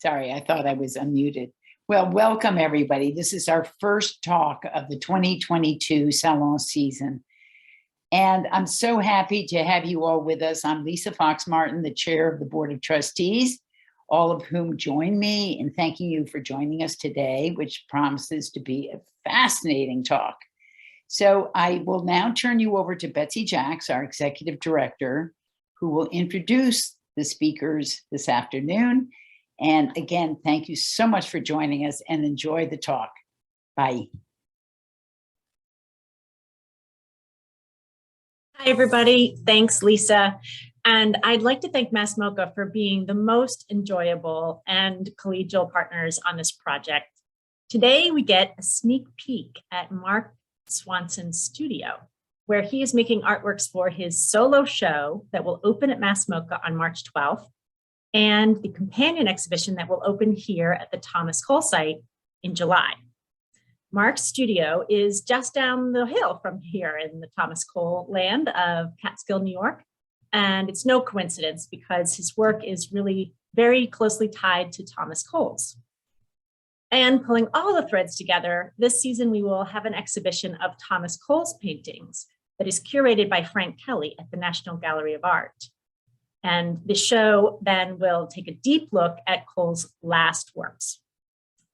Sorry, I thought I was unmuted. Well, welcome everybody. This is our first talk of the 2022 Salon season. And I'm so happy to have you all with us. I'm Lisa Fox Martin, the chair of the Board of Trustees, all of whom join me in thanking you for joining us today, which promises to be a fascinating talk. So I will now turn you over to Betsy Jacks, our executive director, who will introduce the speakers this afternoon. And again, thank you so much for joining us and enjoy the talk. Bye. Hi, everybody. Thanks, Lisa. And I'd like to thank Mass MoCA for being the most enjoyable and collegial partners on this project. Today, we get a sneak peek at Marc Swanson's studio, where he is making artworks for his solo show that will open at Mass MoCA on March 12th, and the companion exhibition that will open here at the Thomas Cole site in July. Marc's studio is just down the hill from here in the Thomas Cole land of Catskill, New York. And it's no coincidence because his work is really very closely tied to Thomas Cole's. And pulling all the threads together, this season we will have an exhibition of Thomas Cole's paintings that is curated by Frank Kelly at the National Gallery of Art. And the show then will take a deep look at Cole's last works.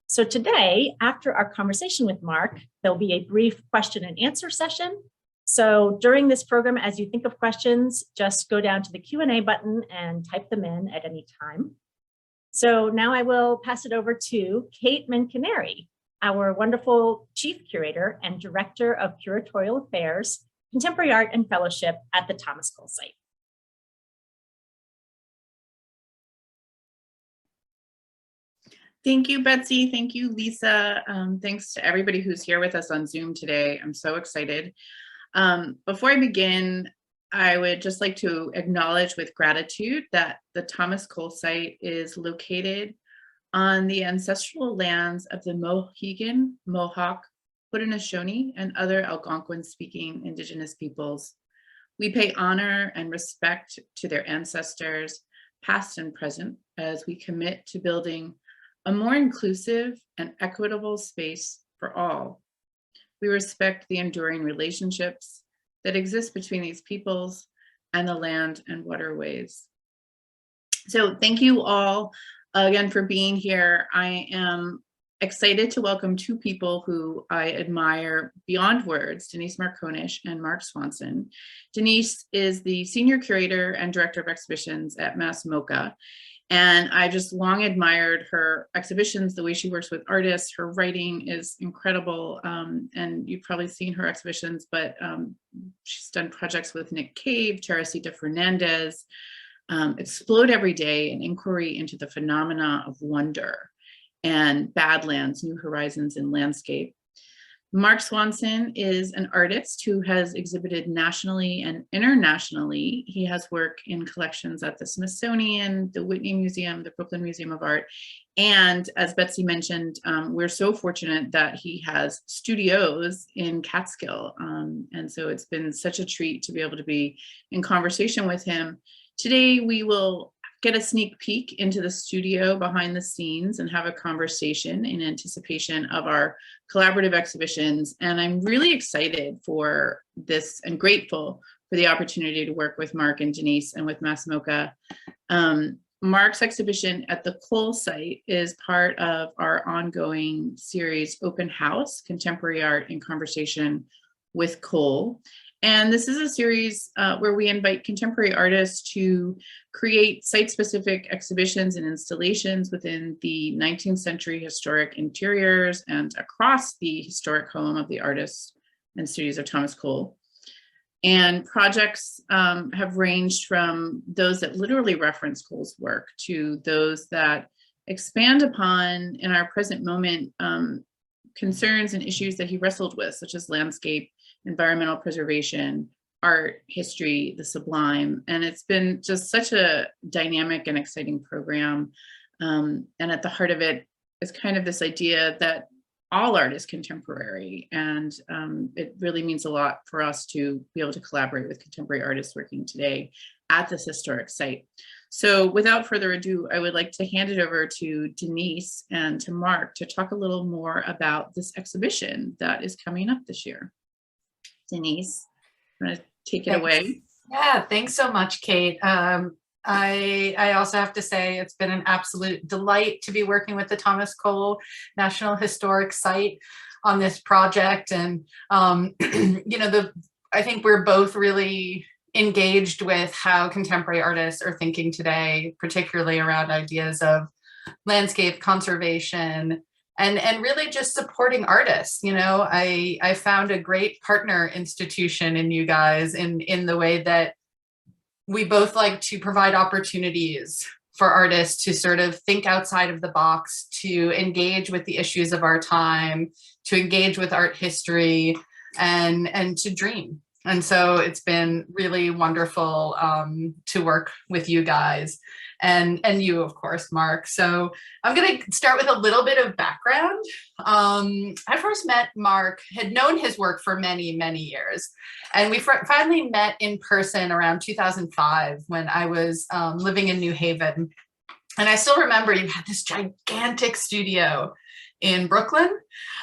So today, after our conversation with Marc, there'll be a brief question and answer session. So during this program, as you think of questions, just go down to the Q&A button and type them in at any time. So now I will pass it over to Kate Menconeri, our wonderful Chief Curator and Director of Curatorial Affairs, Contemporary Art and Fellowship at the Thomas Cole site. Thank you, Betsy. Thank you, Lisa. Thanks to everybody who's here with us on Zoom today. I'm so excited. Before I begin, I would just like to acknowledge with gratitude that the Thomas Cole site is located on the ancestral lands of the Mohegan, Mohawk, Haudenosaunee, and other Algonquin-speaking Indigenous peoples. We pay honor and respect to their ancestors, past and present, as we commit to building a more inclusive and equitable space for all. We respect the enduring relationships that exist between these peoples and the land and waterways. So thank you all again for being here. I am excited to welcome two people who I admire beyond words, Denise Markonish and Marc Swanson. Denise is the Senior Curator and Director of Exhibitions at Mass MoCA. And I just long admired her exhibitions, the way she works with artists. Her writing is incredible. And you've probably seen her exhibitions, but she's done projects with Nick Cave, Teresita Fernandez, Explode Every Day, an inquiry into the phenomena of wonder, and Badlands, New Horizons in Landscape. Marc Swanson is an artist who has exhibited nationally and internationally. He has work in collections at the Smithsonian, the Whitney Museum, the Brooklyn Museum of Art. And as Betsy mentioned, we're so fortunate that he has studios in Catskill. And so it's been such a treat to be able to be in conversation with him. Today, we will get a sneak peek into the studio behind the scenes and have a conversation in anticipation of our collaborative exhibitions. And I'm really excited for this and grateful for the opportunity to work with Marc and Denise and with Mass MoCA. Marc's exhibition at the Cole site is part of our ongoing series, Open House, Contemporary Art in Conversation with Cole. And this is a series where we invite contemporary artists to create site-specific exhibitions and installations within the 19th century historic interiors and across the historic home of the artists and studios of Thomas Cole. And projects have ranged from those that literally reference Cole's work to those that expand upon, in our present moment, concerns and issues that he wrestled with, such as landscape, environmental preservation, art, history, the sublime. And it's been just such a dynamic and exciting program. And at the heart of it is kind of this idea that all art is contemporary. And it really means a lot for us to be able to collaborate with contemporary artists working today at this historic site. So without further ado, I would like to hand it over to Denise and to Mark to talk a little more about this exhibition that is coming up this year. Denise, you want to take it away? Yeah, thanks so much, Kate. I also have to say it's been an absolute delight to be working with the Thomas Cole National Historic Site on this project. And, you know, I think we're both really engaged with how contemporary artists are thinking today, particularly around ideas of landscape conservation and really just supporting artists. You know, I found a great partner institution in you guys in the way that we both like to provide opportunities for artists to sort of think outside of the box, to engage with the issues of our time, to engage with art history, and to dream. And so it's been really wonderful to work with you guys and you, of course, Mark. So I'm going to start with a little bit of background. I first met Mark, had known his work for many, many years. And we finally met in person around 2005 when I was living in New Haven. And I still remember you had this gigantic studio in Brooklyn.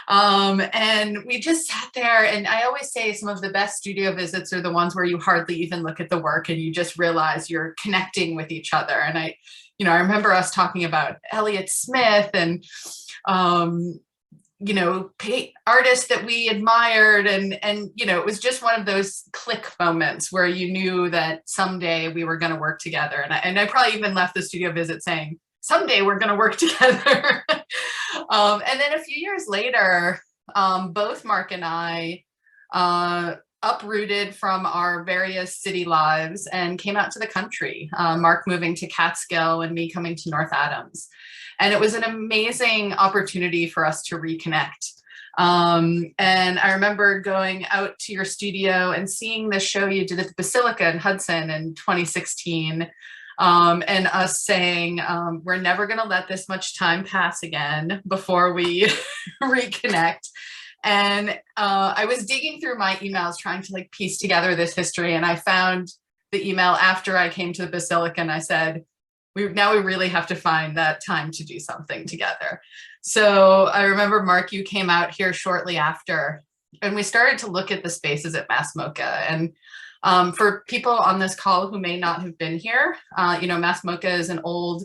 And we just sat there, and I always say some of the best studio visits are the ones where you hardly even look at the work and you just realize you're connecting with each other. And I remember us talking about Elliott Smith and, you know, artists that we admired. And, you know, it was just one of those click moments where you knew that someday we were going to work together. And I probably even left the studio visit saying, someday we're going to work together. And then a few years later, both Mark and I uprooted from our various city lives and came out to the country, Mark moving to Catskill and me coming to North Adams. And it was an amazing opportunity for us to reconnect. And I remember going out to your studio and seeing the show you did at the Basilica in Hudson in 2016. And us saying, we're never going to let this much time pass again before we reconnect. And I was digging through my emails trying to like piece together this history. And I found the email after I came to the Basilica and I said, now we really have to find that time to do something together. So I remember, Mark, you came out here shortly after, and we started to look at the spaces at Mass MoCA. And for people on this call who may not have been here, you know, Mass MoCA is an old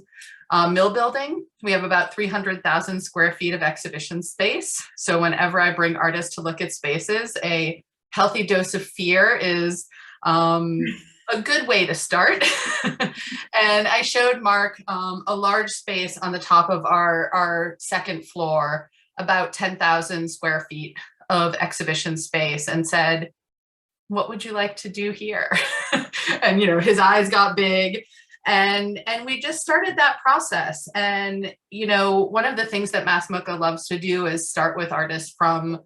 mill building. We have about 300,000 square feet of exhibition space. So whenever I bring artists to look at spaces, a healthy dose of fear is a good way to start. And I showed Mark a large space on the top of our second floor, about 10,000 square feet of exhibition space, and said, what would you like to do here? And, you know, his eyes got big, and we just started that process. And, you know, one of the things that Mass MoCA loves to do is start with artists from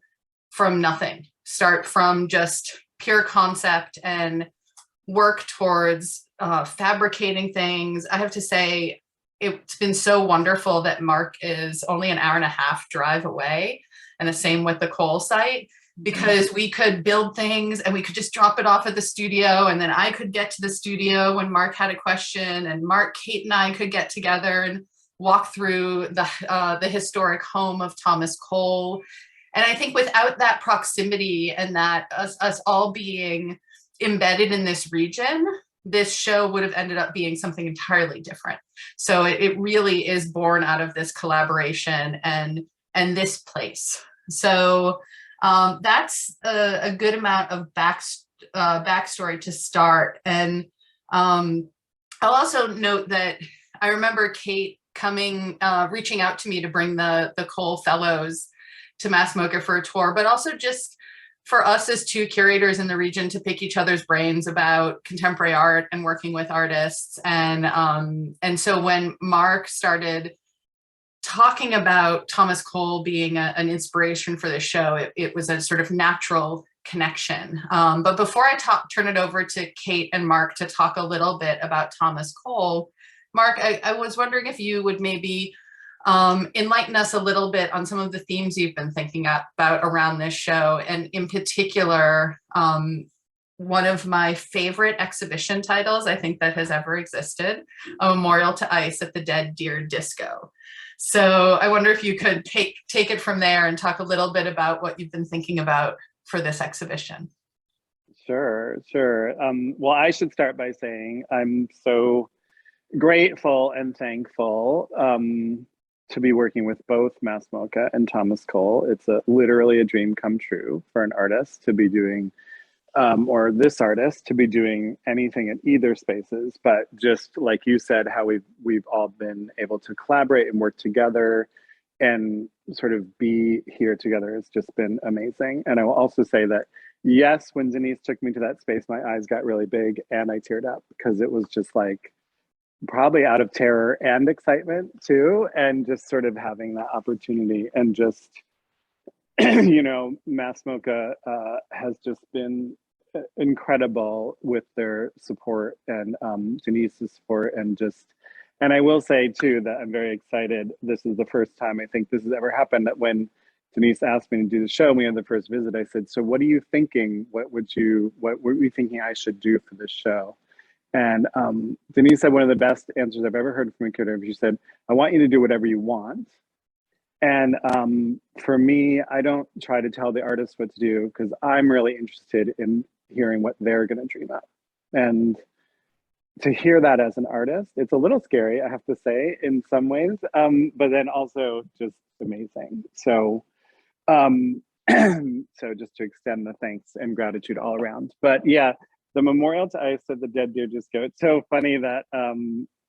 nothing, start from just pure concept and work towards fabricating things. I have to say, it's been so wonderful that Mark is only an hour and a half drive away, and the same with the Cole site, because we could build things and we could just drop it off at the studio, and then I could get to the studio when Mark had a question, and Mark, Kate, and I could get together and walk through the historic home of Thomas Cole. And I think without that proximity and that us all being embedded in this region, this show would have ended up being something entirely different. So it really is born out of this collaboration and this place. So that's a good amount of backstory to start. And I'll also note that I remember Kate reaching out to me to bring the Cole Fellows to Mass MoCA for a tour, but also just for us as two curators in the region to pick each other's brains about contemporary art and working with artists. And so when Mark started talking about Thomas Cole being an inspiration for the show, it was a sort of natural connection. But before I turn it over to Kate and Mark to talk a little bit about Thomas Cole, Mark, I was wondering if you would maybe enlighten us a little bit on some of the themes you've been thinking about around this show, and in particular, one of my favorite exhibition titles I think that has ever existed, A Memorial to Ice at the Dead Deer Disco. So I wonder if you could take it from there and talk a little bit about what you've been thinking about for this exhibition. Sure. Well, I should start by saying I'm so grateful and thankful to be working with both Mass MoCA and Thomas Cole. It's literally a dream come true for an artist to be doing, or this artist to be doing anything in either spaces. But just like you said, how we've all been able to collaborate and work together and sort of be here together has just been amazing. And I will also say that, yes, when Denise took me to that space, my eyes got really big and I teared up because it was just like, probably out of terror and excitement too, and just sort of having that opportunity and just, you know, Mass MoCA has just been incredible with their support and Denise's support and I will say too that I'm very excited. This is the first time I think this has ever happened that when Denise asked me to do the show and we had the first visit, I said, so what are you thinking? What were you thinking I should do for this show? And Denise said one of the best answers I've ever heard from a curator. She said, I want you to do whatever you want. And for me, I don't try to tell the artist what to do because I'm really interested in hearing what they're going to dream up. And to hear that as an artist, it's a little scary, I have to say, in some ways, but then also just amazing. So, so just to extend the thanks and gratitude all around. But yeah, the Memorial to Ice at the Dead Deer Disco. It's so funny that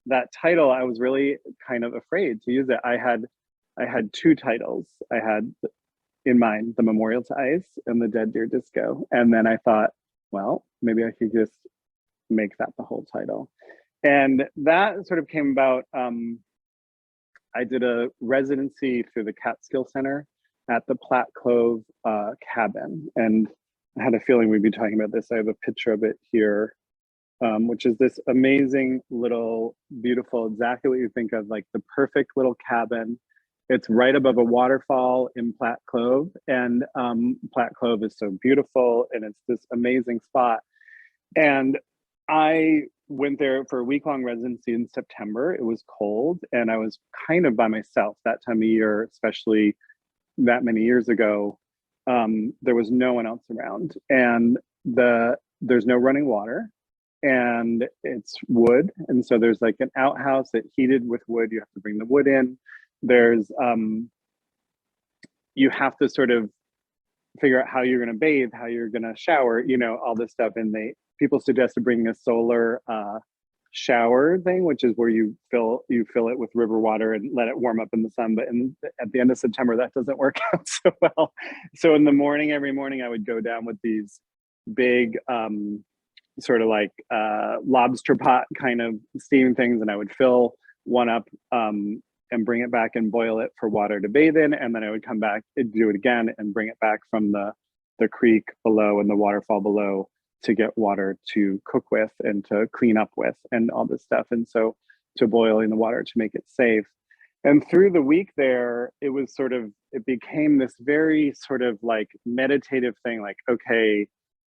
that title, I was really kind of afraid to use it. I had two titles. I had in mind the Memorial to Ice and the Dead Deer Disco. And then I thought, well, maybe I could just make that the whole title. And that sort of came about, I did a residency through the Catskill Center at the Platte Clove cabin. And I had a feeling we'd be talking about this. I have a picture of it here, which is this amazing little, beautiful, exactly what you think of, like the perfect little cabin. It's right above a waterfall in Platte Clove. And Platte Clove is so beautiful and it's this amazing spot. And I went there for a week-long residency in September. It was cold and I was kind of by myself that time of year, especially that many years ago. There was no one else around and there's no running water and it's wood. And so there's like an outhouse that heated with wood. You have to bring the wood in. There's, you have to sort of figure out how you're going to bathe, how you're going to shower, you know, all this stuff. And people suggested bringing a solar shower thing, which is where you fill it with river water and let it warm up in the sun. But at the end of September, that doesn't work out so well. So in the morning, every morning, I would go down with these big sort of like lobster pot kind of steam things, and I would fill one up and bring it back and boil it for water to bathe in, and then I would come back and do it again and bring it back from the creek below and the waterfall below to get water to cook with and to clean up with and all this stuff. And so to boil in the water to make it safe. And through the week there, it was sort of, it became this very sort of like meditative thing, like, okay,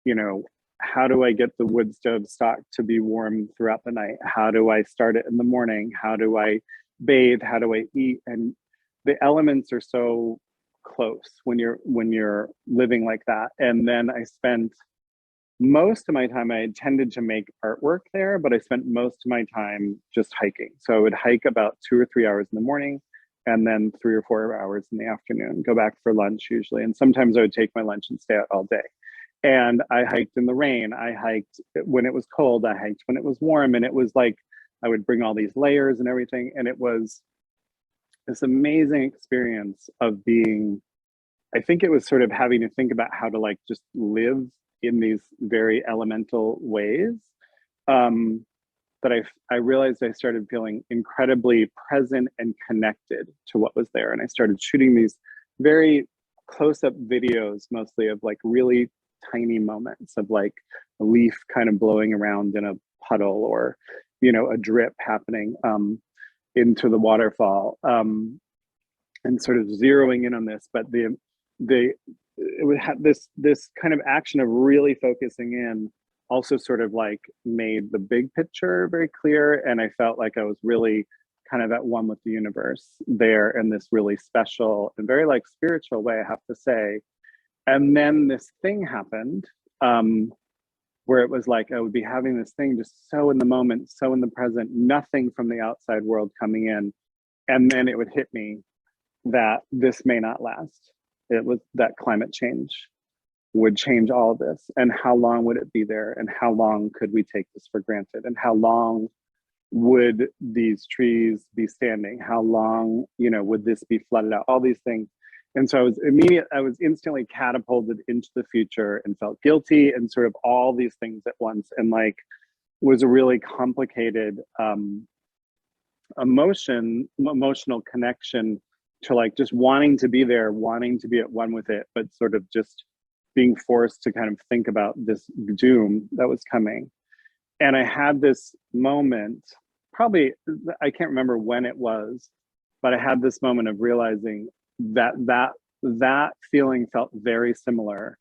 you know, how do I get the wood stove stock to be warm throughout the night? How do I start it in the morning? How do I bathe? How do I eat? And the elements are so close when you're living like that. And then I spent most of my time, I tended to make artwork there, but I spent most of my time just hiking. So I would hike about 2 or 3 hours in the morning and then 3 or 4 hours in the afternoon, go back for lunch usually. And sometimes I would take my lunch and stay out all day. And I hiked in the rain. I hiked when it was cold. I hiked when it was warm. And it was like, I would bring all these layers and everything. And it was this amazing experience of being, I think it was sort of having to think about how to like just live in these very elemental ways that I realized I started feeling incredibly present and connected to what was there. And I started shooting these very close-up videos, mostly of like really tiny moments of like a leaf kind of blowing around in a puddle or, you know, a drip happening into the waterfall and sort of zeroing in on this. But it would have this kind of action of really focusing in also sort of like made the big picture very clear. And I felt like I was really kind of at one with the universe there in this really special and very like spiritual way, I have to say. And then this thing happened where it was like I would be having this thing just so in the moment, so in the present, nothing from the outside world coming in. And then it would hit me that this may not last. It was that climate change would change all of this. And how long would it be there? And how long could we take this for granted? And how long would these trees be standing? How long, you know, would this be flooded out? All these things. And so I was instantly catapulted into the future and felt guilty and sort of all these things at once. And like, was a really complicated emotional connection to like just wanting to be there, wanting to be at one with it, but sort of just being forced to kind of think about this doom that was coming. And I had this moment, probably, I can't remember when it was, but I had this moment of realizing that feeling felt very similar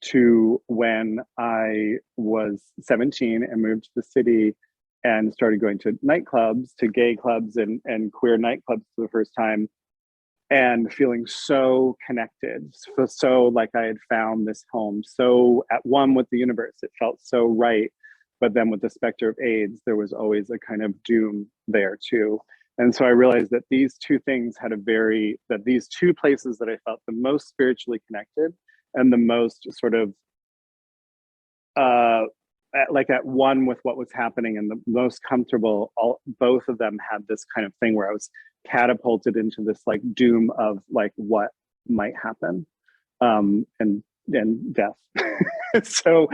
to when I was 17 and moved to the city and started going to nightclubs, to gay clubs and queer nightclubs for the first time, and feeling so connected, so like I had found this home, so at one with the universe. It felt so right. But then with the specter of AIDS, there was always a kind of doom there too. And so I realized that these two things had that these two places that I felt the most spiritually connected and the most sort of at one with what was happening and the most comfortable, both of them had this kind of thing where I was catapulted into this like doom of like what might happen, and death. so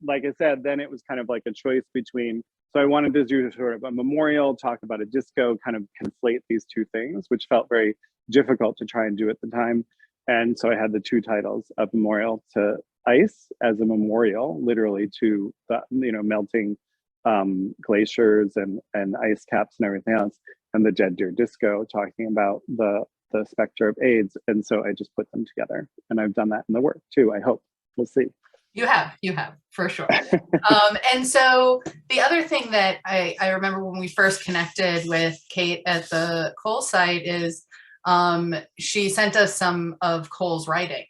like I said, then it was kind of like a choice between, so I wanted to do sort of a memorial, talk about a disco, kind of conflate these two things, which felt very difficult to try and do at the time. And so I had the two titles of memorial to ice as a memorial, literally to the, you know, melting glaciers and ice caps and everything else, and the Dead Deer Disco talking about the specter of AIDS. And so I just put them together, and I've done that in the work too, I hope. We'll see. You have for sure. And so the other thing that I remember when we first connected with Kate at the Cole site is she sent us some of Cole's writings.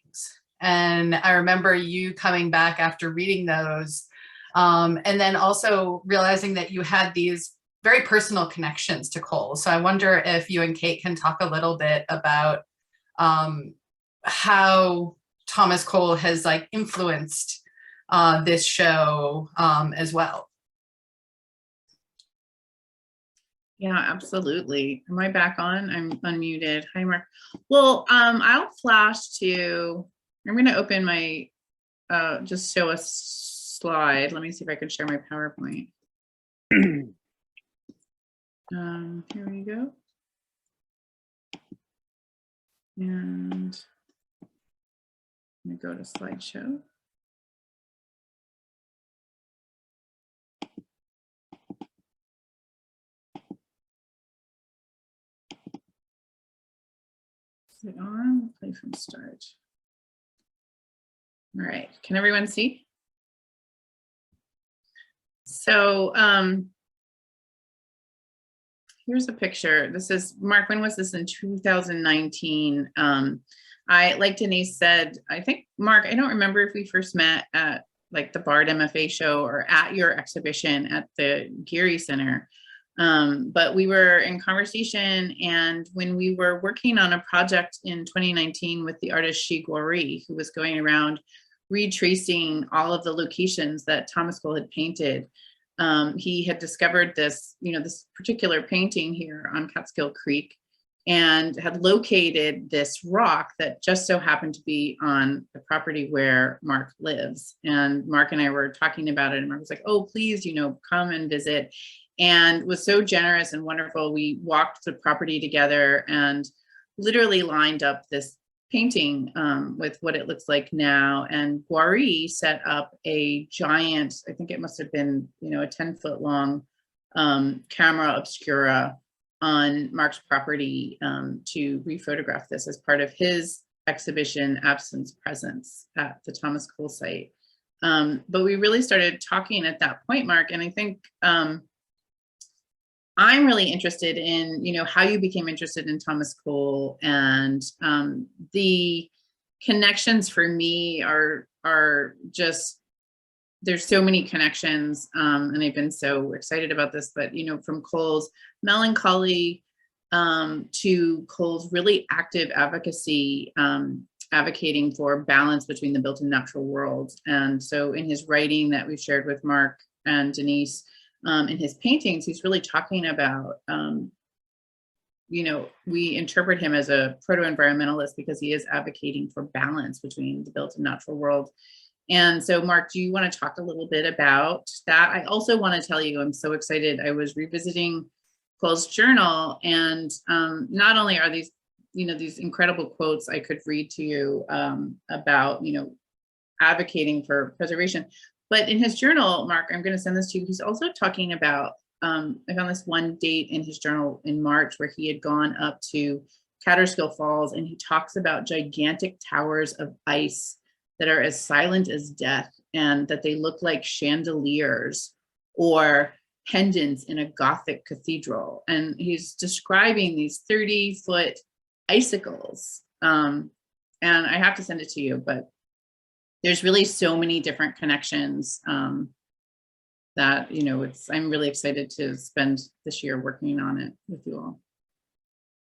And I remember you coming back after reading those, and then also realizing that you had these very personal connections to Cole. So I wonder if you and Kate can talk a little bit about how Thomas Cole has like influenced this show as well. Yeah, absolutely. Am I back on? I'm unmuted. Hi, Mark. Well, I'll flash to, I'm going to open my, just show a slide. Let me see if I can share my PowerPoint. Here we go. And I'm going to go to slideshow. Is it on? Play from start. All right, can everyone see? So here's a picture. This is, Mark, when was this? In 2019. Like Denise said, I think, Mark, I don't remember if we first met at like the Bard MFA show or at your exhibition at the Geary Center. But we were in conversation, and when we were working on a project in 2019 with the artist Shi Guori, who was going around retracing all of the locations that Thomas Cole had painted, he had discovered this, this particular painting here on Catskill Creek, and had located this rock that just so happened to be on the property where Mark lives. And Mark and I were talking about it, and Mark was like, oh, please, come and visit. And was so generous and wonderful. We walked the property together and literally lined up this painting with what it looks like now. And Guari set up a giant, I think it must have been, a 10-foot long camera obscura on Mark's property to rephotograph this as part of his exhibition, Absence Presence, at the Thomas Cole site. But we really started talking at that point, Mark. And I think I'm really interested in, how you became interested in Thomas Cole, and the connections for me are just, there's so many connections, and I've been so excited about this, but, from Cole's melancholy to Cole's really active advocacy, advocating for balance between the built and natural world. And so in his writing that we've shared with Mark and Denise, in his paintings, he's really talking about, we interpret him as a proto-environmentalist because he is advocating for balance between the built and natural world. And so, Mark, do you want to talk a little bit about that? I also want to tell you, I'm so excited. I was revisiting Cole's journal, and not only are these, these incredible quotes I could read to you about, advocating for preservation, but in his journal, Mark, I'm going to send this to you. He's also talking about, I found this one date in his journal in March where he had gone up to Catskill Falls, and he talks about gigantic towers of ice that are as silent as death, and that they look like chandeliers or pendants in a Gothic cathedral. And he's describing these 30-foot icicles. And I have to send it to you, but there's really so many different connections that, I'm really excited to spend this year working on it with you all.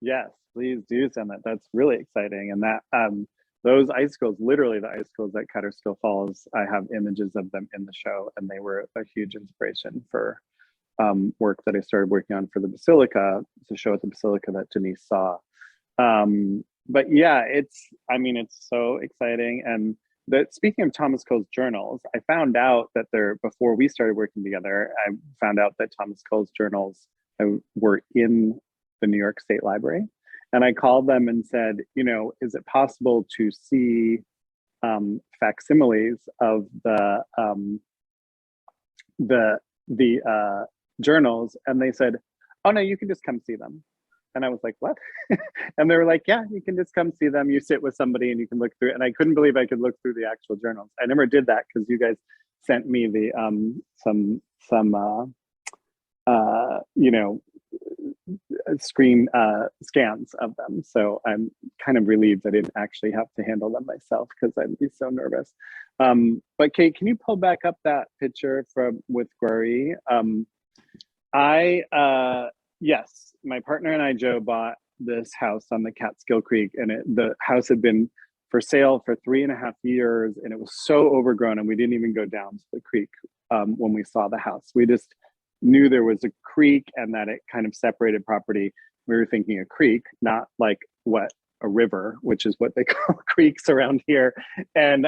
Yes, please do send that. That's really exciting. And that those icicles, literally the icicles at Catskill Falls, I have images of them in the show, and they were a huge inspiration for work that I started working on for the Basilica, to show at the Basilica that Denise saw. But yeah, it's so exciting. And speaking of Thomas Cole's journals, I found out that before we started working together, I found out that Thomas Cole's journals were in the New York State Library. And I called them and said, is it possible to see facsimiles of the journals? And they said, oh no, you can just come see them. And I was like, what? And they were like, yeah, you can just come see them. You sit with somebody and you can look through it. And I couldn't believe I could look through the actual journals. I never did that because you guys sent me the screen scans of them. So I'm kind of relieved I didn't actually have to handle them myself, because I'd be so nervous. But Kate, can you pull back up that picture with Gwari? Yes, my partner and I, Joe, bought this house on the Catskill Creek, and the house had been for sale for 3.5 years, and it was so overgrown, and we didn't even go down to the creek when we saw the house. We just knew there was a creek and that it kind of separated property. We were thinking a creek, not like a river, which is what they call creeks around here. And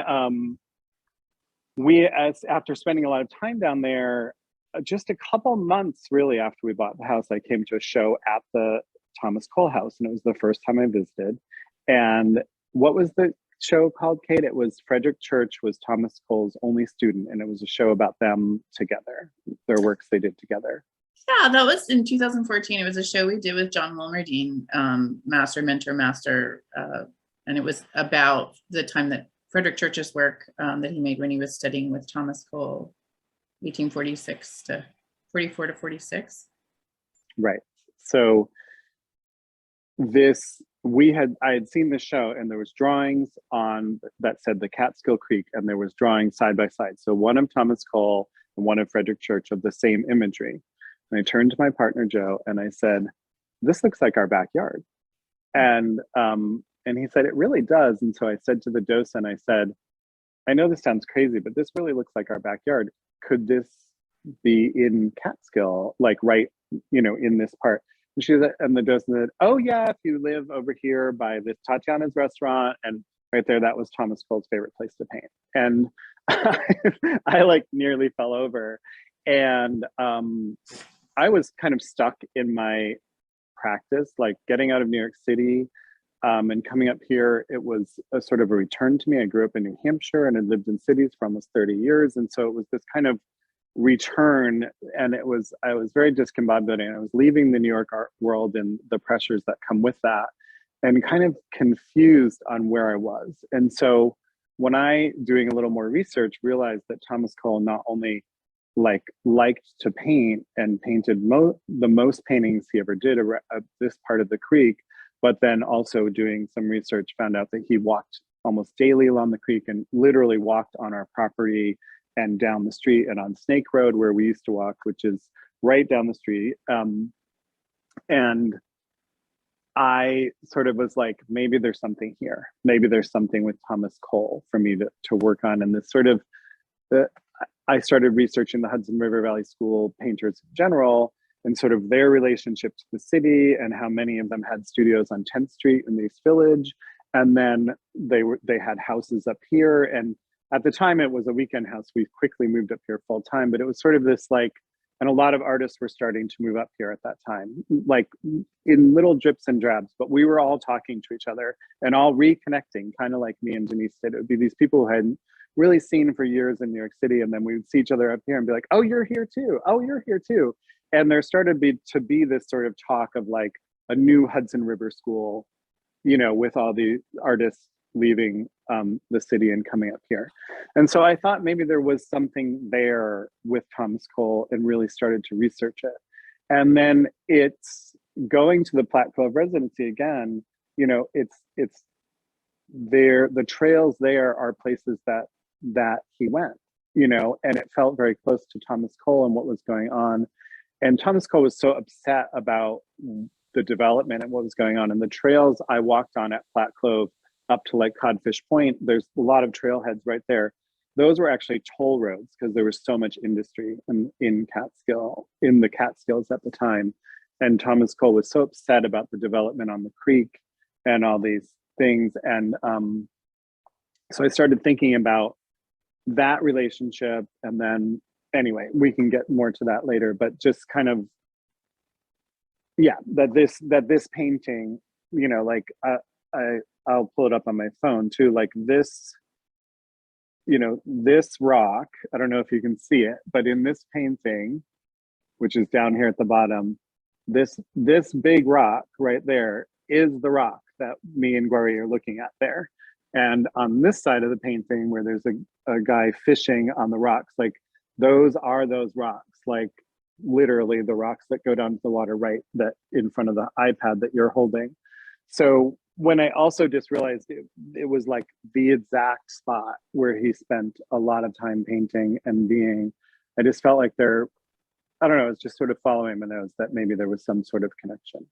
after spending a lot of time down there, just a couple months really after we bought the house, I came to a show at the Thomas Cole house, and it was the first time I visited. And what was the show called, Kate? It was Frederick Church was Thomas Cole's only student, and it was a show about them together, their works they did together. Yeah, that was in 2014. It was a show we did with John Wilmerdine, Master, Mentor, Master, and it was about the time that Frederick Church's work that he made when he was studying with Thomas Cole, 1846 to 44 to 46. Right. So I had seen this show, and there was drawings on that said the Catskill Creek, and there was drawings side by side. So one of Thomas Cole and one of Frederick Church of the same imagery. And I turned to my partner, Joe, and I said, this looks like our backyard. And he said, it really does. And so I said to the docent, I said, I know this sounds crazy, but this really looks like our backyard. Could this be in Catskill, like right, in this part? And the docent said, oh yeah, if you live over here by this Tatiana's restaurant, and right there, that was Thomas Cole's favorite place to paint. And I like nearly fell over. And I was kind of stuck in my practice, like getting out of New York City and coming up here. It was a sort of a return to me. I grew up in New Hampshire and had lived in cities for almost 30 years. And so it was this kind of return, and I was very discombobulated. I was leaving the New York art world and the pressures that come with that, and kind of confused on where I was. And so when I, doing a little more research, realized that Thomas Cole not only liked to paint and painted the most paintings he ever did of this part of the creek, but then also doing some research found out that he walked almost daily along the creek and literally walked on our property and down the street and on Snake Road where we used to walk, which is right down the street. And I sort of was like, maybe there's something here. Maybe there's something with Thomas Cole for me to work on. And this sort of, I started researching the Hudson River Valley School painters in general and sort of their relationship to the city and how many of them had studios on 10th Street in the East Village. And then they had houses up here. And at the time it was a weekend house. We quickly moved up here full time, but it was sort of this like, and a lot of artists were starting to move up here at that time, like in little drips and drabs, but we were all talking to each other and all reconnecting, kind of like me and Denise did. It would be these people who hadn't really seen for years in New York City. And then we would see each other up here and be like, oh, you're here too. Oh, you're here too. And there started to be this sort of talk of like a new Hudson River School, you know, with all the artists leaving the city and coming up here. And so I thought maybe there was something there with Thomas Cole and really started to research it. And then it's going to the Platt 12 residency again, you know, it's there, the trails there are places that he went, you know, and it felt very close to Thomas Cole and what was going on. And Thomas Cole was so upset about the development and what was going on. And the trails I walked on at Platt Clove up to like Codfish Point, there's a lot of trailheads right there. Those were actually toll roads because there was so much industry in Catskill, in the Catskills at the time. And Thomas Cole was so upset about the development on the creek and all these things. And so I started thinking about that relationship. And then anyway, we can get more to that later, but just kind of, yeah, that this painting, you know, like I'll pull it up on my phone too, like this, you know, this rock, I don't know if you can see it, but in this painting, which is down here at the bottom, this big rock right there is the rock that me and Gwari are looking at there. And on this side of the painting where there's a guy fishing on the rocks, like those are those rocks, like literally the rocks that go down to the water right that in front of the iPad that you're holding. So when I also just realized it was like the exact spot where he spent a lot of time painting and being, I just felt like I don't know, it's just sort of following my nose that maybe there was some sort of connection.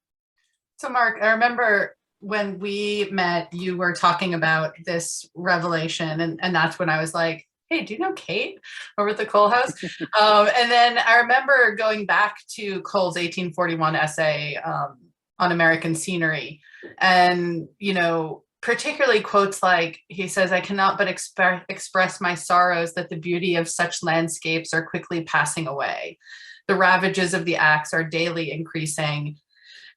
So Mark, I remember when we met, you were talking about this revelation and that's when I was like, hey, do you know Kate over at the Cole House? And then I remember going back to Cole's 1841 essay on American scenery. And, you know, particularly quotes like, he says, I cannot but express my sorrows that the beauty of such landscapes are quickly passing away. The ravages of the axe are daily increasing,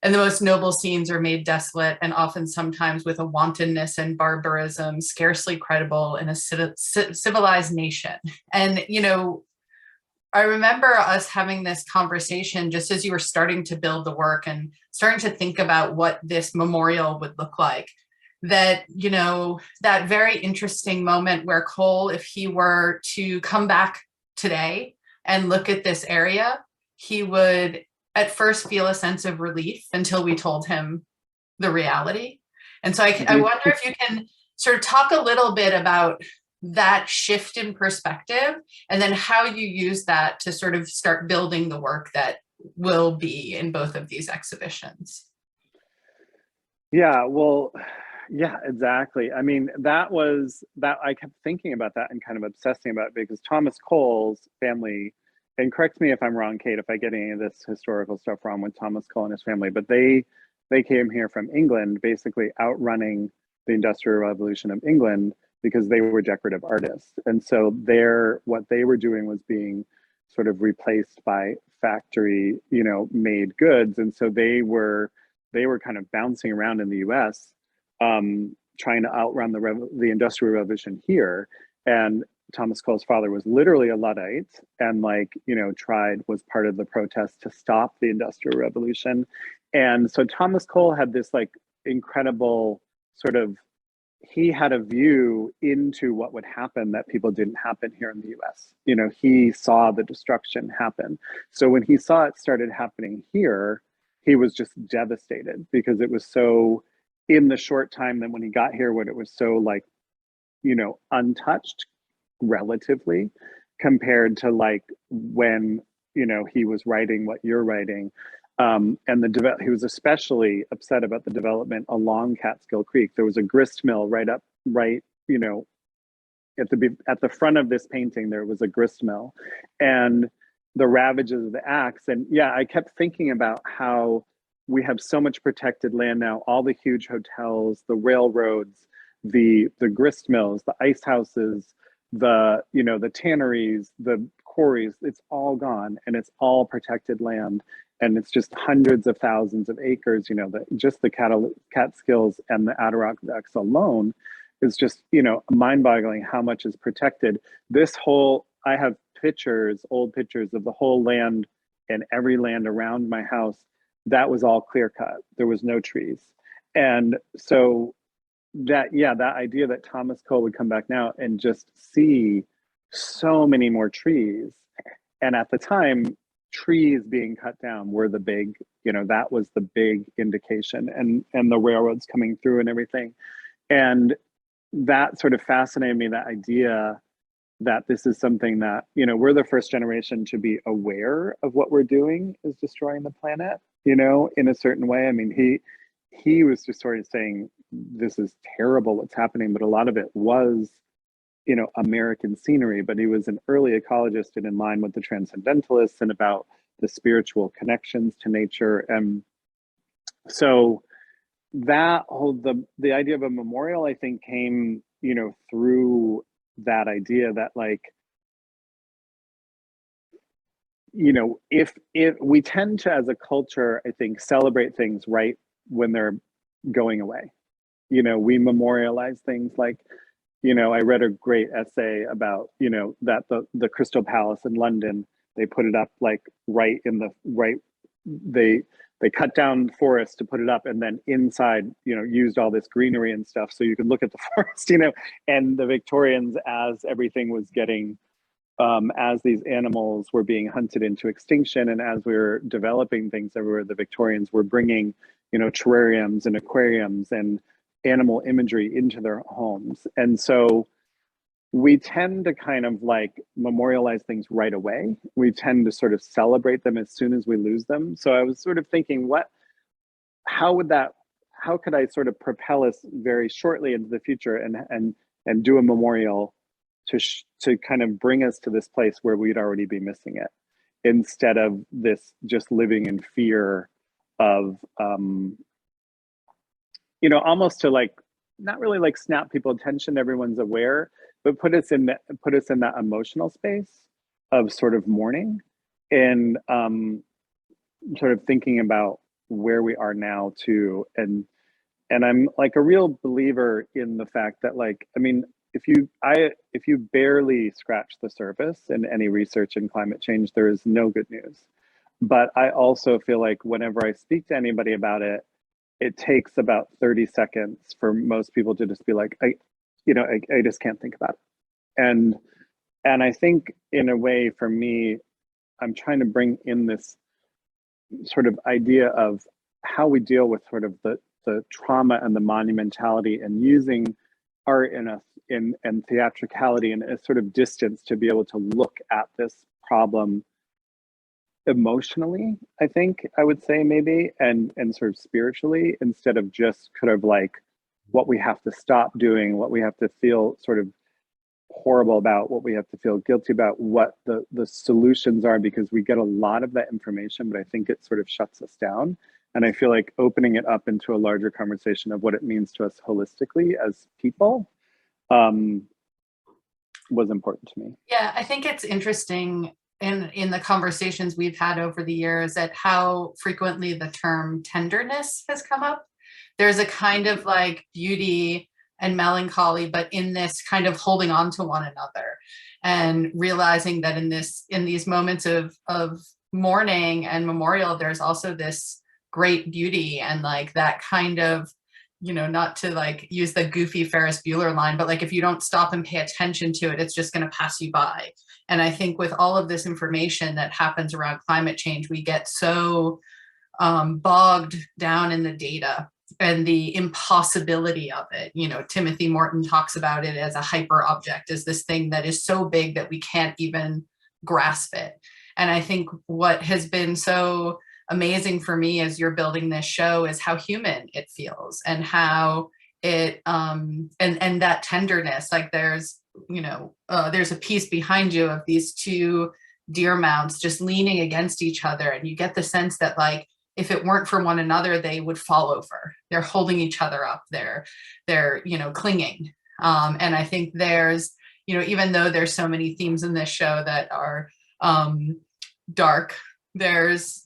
and the most noble scenes are made desolate, and often sometimes with a wantonness and barbarism scarcely credible in a civilized nation. And, you know, I remember us having this conversation just as you were starting to build the work and starting to think about what this memorial would look like. That, you know, that very interesting moment where Cole, if he were to come back today and look at this area, he would at first feel a sense of relief until we told him the reality. And so I wonder if you can sort of talk a little bit about that shift in perspective and then how you use that to sort of start building the work that will be in both of these exhibitions. Yeah, well, yeah, exactly. I mean, that I kept thinking about that and kind of obsessing about it because Thomas Cole's family, and correct me if I'm wrong, Kate, if I get any of this historical stuff wrong with Thomas Cole and his family, but they came here from England, basically outrunning the Industrial Revolution of England because they were decorative artists. And so what they were doing was being sort of replaced by factory, you know, made goods. And so they were kind of bouncing around in the US, trying to outrun the Industrial Revolution here. And Thomas Cole's father was literally a Luddite and like, you know, was part of the protest to stop the Industrial Revolution. And so Thomas Cole had this like incredible sort of he had a view into what would happen that people didn't happen here in the US. You know, he saw the destruction happen. So when he saw it started happening here, he was just devastated because it was so, in the short time that when he got here, when it was so like, you know, untouched relatively compared to like when, you know, he was writing what you're writing. And he was especially upset about the development along Catskill Creek. There was a grist mill right, you know, at the front of this painting, there was a grist mill, and the ravages of the axe. And yeah, I kept thinking about how we have so much protected land now, all the huge hotels, the railroads, the grist mills, the ice houses, the, you know, the tanneries, the quarries, it's all gone, and it's all protected land. And it's just hundreds of thousands of acres, you know, just the Catskills and the Adirondacks alone is just, you know, mind-boggling how much is protected. I have old pictures of the whole land and every land around my house. That was all clear cut. There was no trees. And so that idea that Thomas Cole would come back now and just see so many more trees. And at the time, trees being cut down were the big, you know, that was the big indication, and the railroads coming through and everything. And that sort of fascinated me, that idea that this is something that, you know, we're the first generation to be aware of what we're doing is destroying the planet, you know, in a certain way. I mean, he was just sort of saying, this is terrible what's happening, but a lot of it was, you know, American scenery, but he was an early ecologist and in line with the transcendentalists and about the spiritual connections to nature. And so that whole, the idea of a memorial, I think, came, you know, through that idea that, like, you know, if we tend to, as a culture, I think, celebrate things right when they're going away. You know, we memorialize things like, you know, I read a great essay about, you know, that the Crystal Palace in London, they put it up like right, they cut down forest to put it up, and then inside, you know, used all this greenery and stuff so you could look at the forest, you know. And the Victorians, as everything was getting, as these animals were being hunted into extinction, and as we were developing things everywhere, the Victorians were bringing, you know, terrariums and aquariums and animal imagery into their homes. And so we tend to kind of like memorialize things right away. We tend to sort of celebrate them as soon as we lose them. So I was sort of thinking, how could I sort of propel us very shortly into the future and do a memorial to kind of bring us to this place where we'd already be missing it, instead of this just living in fear of, you know, almost to like, not really like snap people's attention, everyone's aware, but put us in that emotional space of sort of mourning and sort of thinking about where we are now too. And I'm like a real believer in the fact that, like, I mean, if you barely scratch the surface in any research in climate change, there is no good news. But I also feel like whenever I speak to anybody about it, it takes about 30 seconds for most people to just be like, I just can't think about it. And I think in a way, for me, I'm trying to bring in this sort of idea of how we deal with sort of the trauma and the monumentality, and using art and theatricality and a sort of distance to be able to look at this problem emotionally, I think I would say, maybe, and sort of spiritually, instead of just kind of like what we have to stop doing, what we have to feel sort of horrible about, what we have to feel guilty about, what the solutions are, because we get a lot of that information, but I think it sort of shuts us down. And I feel like opening it up into a larger conversation of what it means to us holistically as people was important to me. Yeah, I think it's interesting in the conversations we've had over the years at how frequently the term tenderness has come up. There's a kind of like beauty and melancholy, but in this kind of holding on to one another and realizing that in these moments of mourning and memorial, there's also this great beauty and like that kind of you know, not to like use the goofy Ferris Bueller line, but like if you don't stop and pay attention to it, it's just going to pass you by. And I think with all of this information that happens around climate change, we get so bogged down in the data and the impossibility of it. You know, Timothy Morton talks about it as a hyper object, as this thing that is so big that we can't even grasp it. And I think what has been so amazing for me as you're building this show is how human it feels, and how it and that tenderness. Like there's, you know, there's a piece behind you of these two deer mounts just leaning against each other, and you get the sense that like if it weren't for one another, they would fall over. They're holding each other up. They're you know, clinging. And I think there's, you know, even though there's so many themes in this show that are dark, there's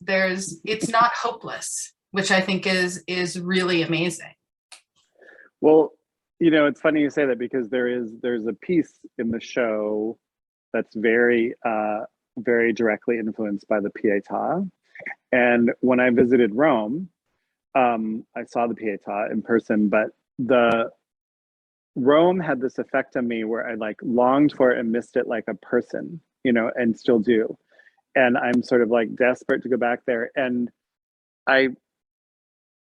it's not hopeless, which I think is really amazing. Well, you know, it's funny you say that, because there's a piece in the show that's very very directly influenced by the Pietà. And when I visited Rome, I saw the Pietà in person, but the Rome had this effect on me where I like longed for it and missed it like a person, you know, and still do. And I'm sort of like desperate to go back there. And I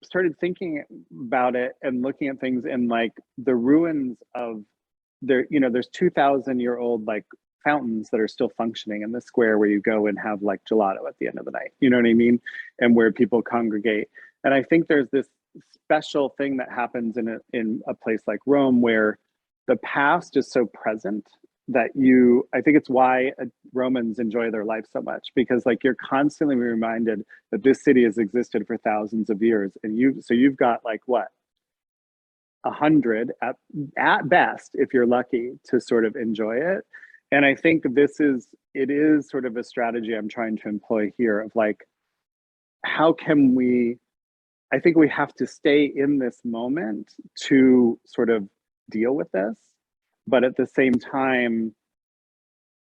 started thinking about it and looking at things in like the ruins of there, you know, there's 2,000-year-old like fountains that are still functioning in the square where you go and have like gelato at the end of the night, you know what I mean? And where people congregate. And I think there's this special thing that happens in a place like Rome where the past is so present that I think it's why Romans enjoy their life so much, because like you're constantly reminded that this city has existed for thousands of years. And you've got like what, 100 at best, if you're lucky, to sort of enjoy it. And I think it is sort of a strategy I'm trying to employ here of like, how can I think we have to stay in this moment to sort of deal with this. But at the same time,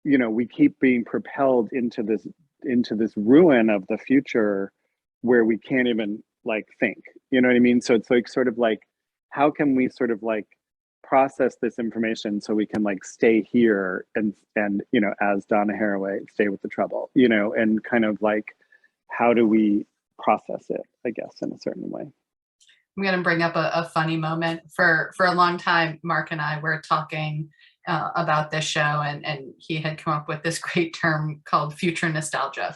you know, we keep being propelled into this ruin of the future where we can't even like think, you know what I mean? So it's like sort of like, how can we sort of like process this information so we can like stay here and you know, as Donna Haraway, stay with the trouble, you know, and kind of like, how do we process it, I guess, in a certain way. I'm going to bring up a funny moment. For a long time, Mark and I were talking about this show, and he had come up with this great term called future nostalgia.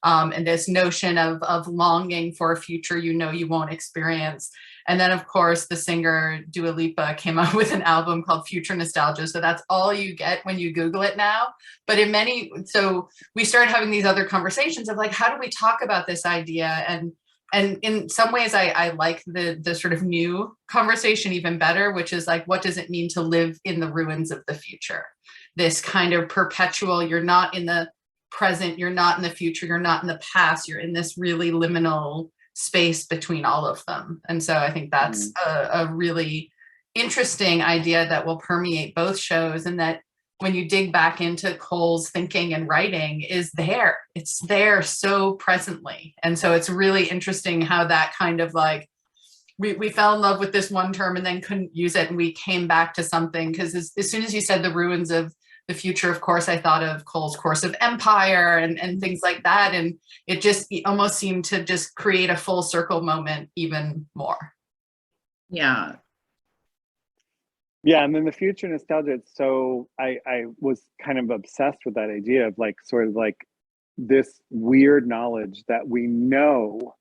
And this notion of longing for a future you know you won't experience. And then, of course, the singer Dua Lipa came out with an album called Future Nostalgia. So that's all you get when you Google it now. But so we started having these other conversations of like, how do we talk about this idea? And in some ways, I like the sort of new conversation even better, which is like, what does it mean to live in the ruins of the future? This kind of perpetual, you're not in the present, you're not in the future, you're not in the past, you're in this really liminal space between all of them. And so I think that's a really interesting idea that will permeate both shows, and that when you dig back into Cole's thinking and writing it's there so presently. And so it's really interesting how that kind of like, we fell in love with this one term and then couldn't use it, and we came back to something, because as soon as you said the ruins of the future, of course, I thought of Cole's Course of Empire and things like that. And it almost seemed to just create a full circle moment even more. Yeah. Yeah, and then the future nostalgia, it's so, I was kind of obsessed with that idea of like, sort of like this weird knowledge that we know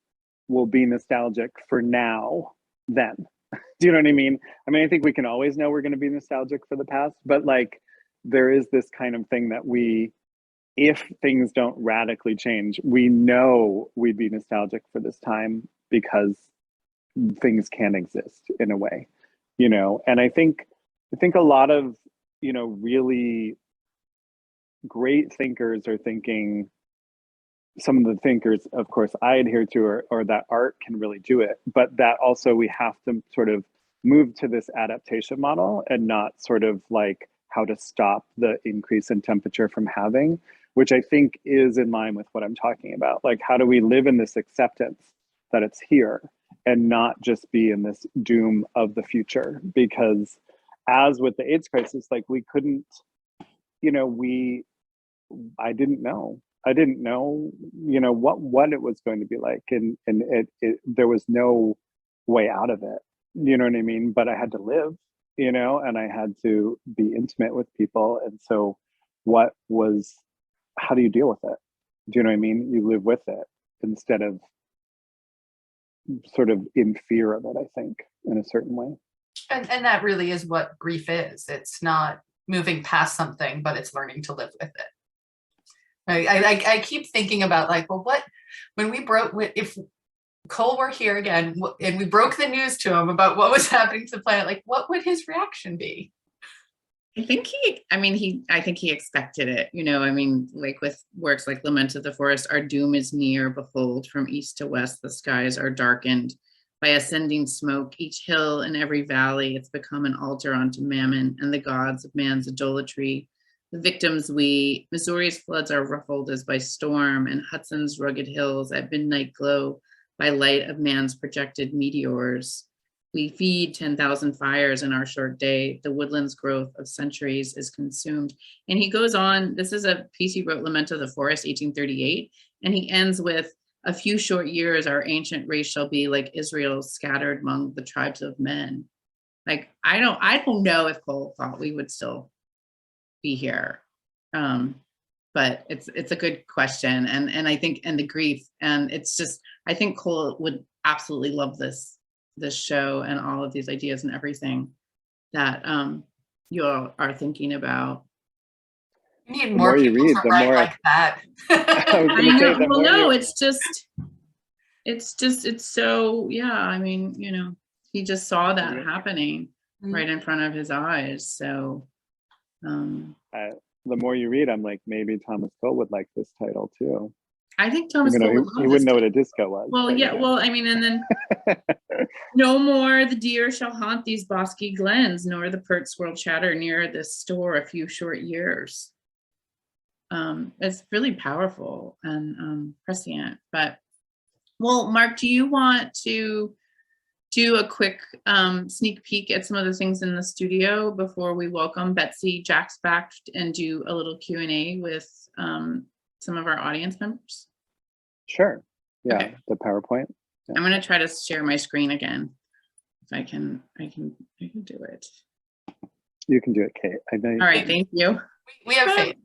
will be nostalgic for now, then. Do you know what I mean? I mean, I think we can always know we're going to be nostalgic for the past, but like, there is this kind of thing that if things don't radically change, we know we'd be nostalgic for this time because things can exist in a way, you know? And I think a lot of, you know, really great thinkers are thinking, some of the thinkers, of course, I adhere to, or that art can really do it, but that also we have to sort of move to this adaptation model and not sort of like how to stop the increase in temperature from having, which I think is in line with what I'm talking about. Like, how do we live in this acceptance that it's here and not just be in this doom of the future. Because as with the AIDS crisis, like we couldn't, you know, I didn't know. You know, what it was going to be like, and there was no way out of it. You know what I mean? But I had to live, you know, and I had to be intimate with people. And so, how do you deal with it? Do you know what I mean? You live with it instead of sort of in fear of it, I think, in a certain way. And that really is what grief is. It's not moving past something, but it's learning to live with it. I keep thinking about like, well, if Cole were here again and we broke the news to him about what was happening to the planet, like what would his reaction be? I think he expected it, you know, I mean, like with works like Lament of the Forest, our doom is near, behold, from east to west, the skies are darkened by ascending smoke, each hill and every valley, it's become an altar unto Mammon and the gods of man's idolatry. The victims Missouri's floods are ruffled as by storm, and Hudson's rugged hills at midnight glow by light of man's projected meteors. We feed 10,000 fires in our short day. The woodland's growth of centuries is consumed. And he goes on, this is a piece he wrote, Lament of the Forest, 1838. And he ends with, a few short years, our ancient race shall be like Israel scattered among the tribes of men. Like, I don't know if Cole thought we would still be here. But it's a good question. And I think, and the grief, and it's just, I think Cole would absolutely love this show and all of these ideas and everything that you all are thinking about. You need more people to write like that. I know. Well, no, it's so, yeah, I mean, you know, he just saw that happening right in front of his eyes. So the more you read, I'm like, maybe Thomas Cole would like this title too. I think Thomas Cole would love he wouldn't know what a disco was. Well, yeah, well, I mean, and then no more the deer shall haunt these bosky glens, nor the pert squirrel chatter near this store a few short years. It's really powerful and prescient. But, well, Mark, do you want to do a quick sneak peek at some of the things in the studio before we welcome Betsy Jacks back and do a little Q&A with some of our audience members? Sure. Yeah, okay. The PowerPoint. Yeah. I'm going to try to share my screen again. If I can do it. You can do it, Kate. I know. All right, thank you. We have faith.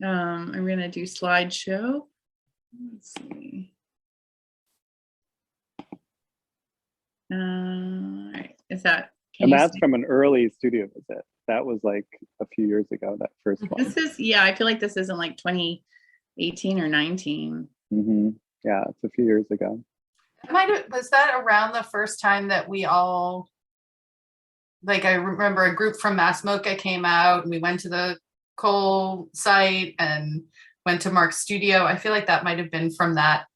I'm going to do slideshow. Let's see. All right, is that? And that's from an early studio visit. That was like a few years ago, that first one. This is, yeah, I feel like this isn't like 2018 or 19. Mm-hmm. Yeah, it's a few years ago. Was that around the first time that we all, like, I remember a group from Mass MoCA came out and we went to the Cole site and went to Mark's studio. I feel like that might have been from that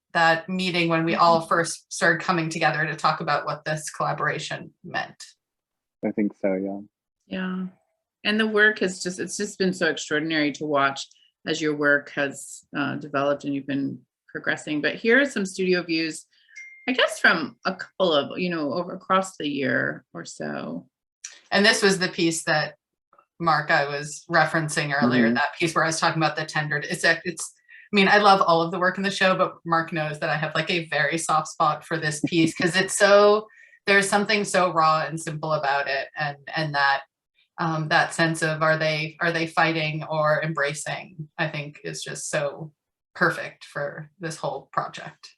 meeting when we all first started coming together to talk about what this collaboration meant. I think so, yeah. Yeah. And the work it's just been so extraordinary to watch as your work has developed and you've been progressing. But here are some studio views, I guess, from a couple of, you know, over across the year or so. And this was the piece that Mark, I was referencing earlier, that piece where I was talking about the tender. I mean, I love all of the work in the show, but Mark knows that I have like a very soft spot for this piece because there's something so raw and simple about it. And that sense of, are they fighting or embracing, I think is just so perfect for this whole project.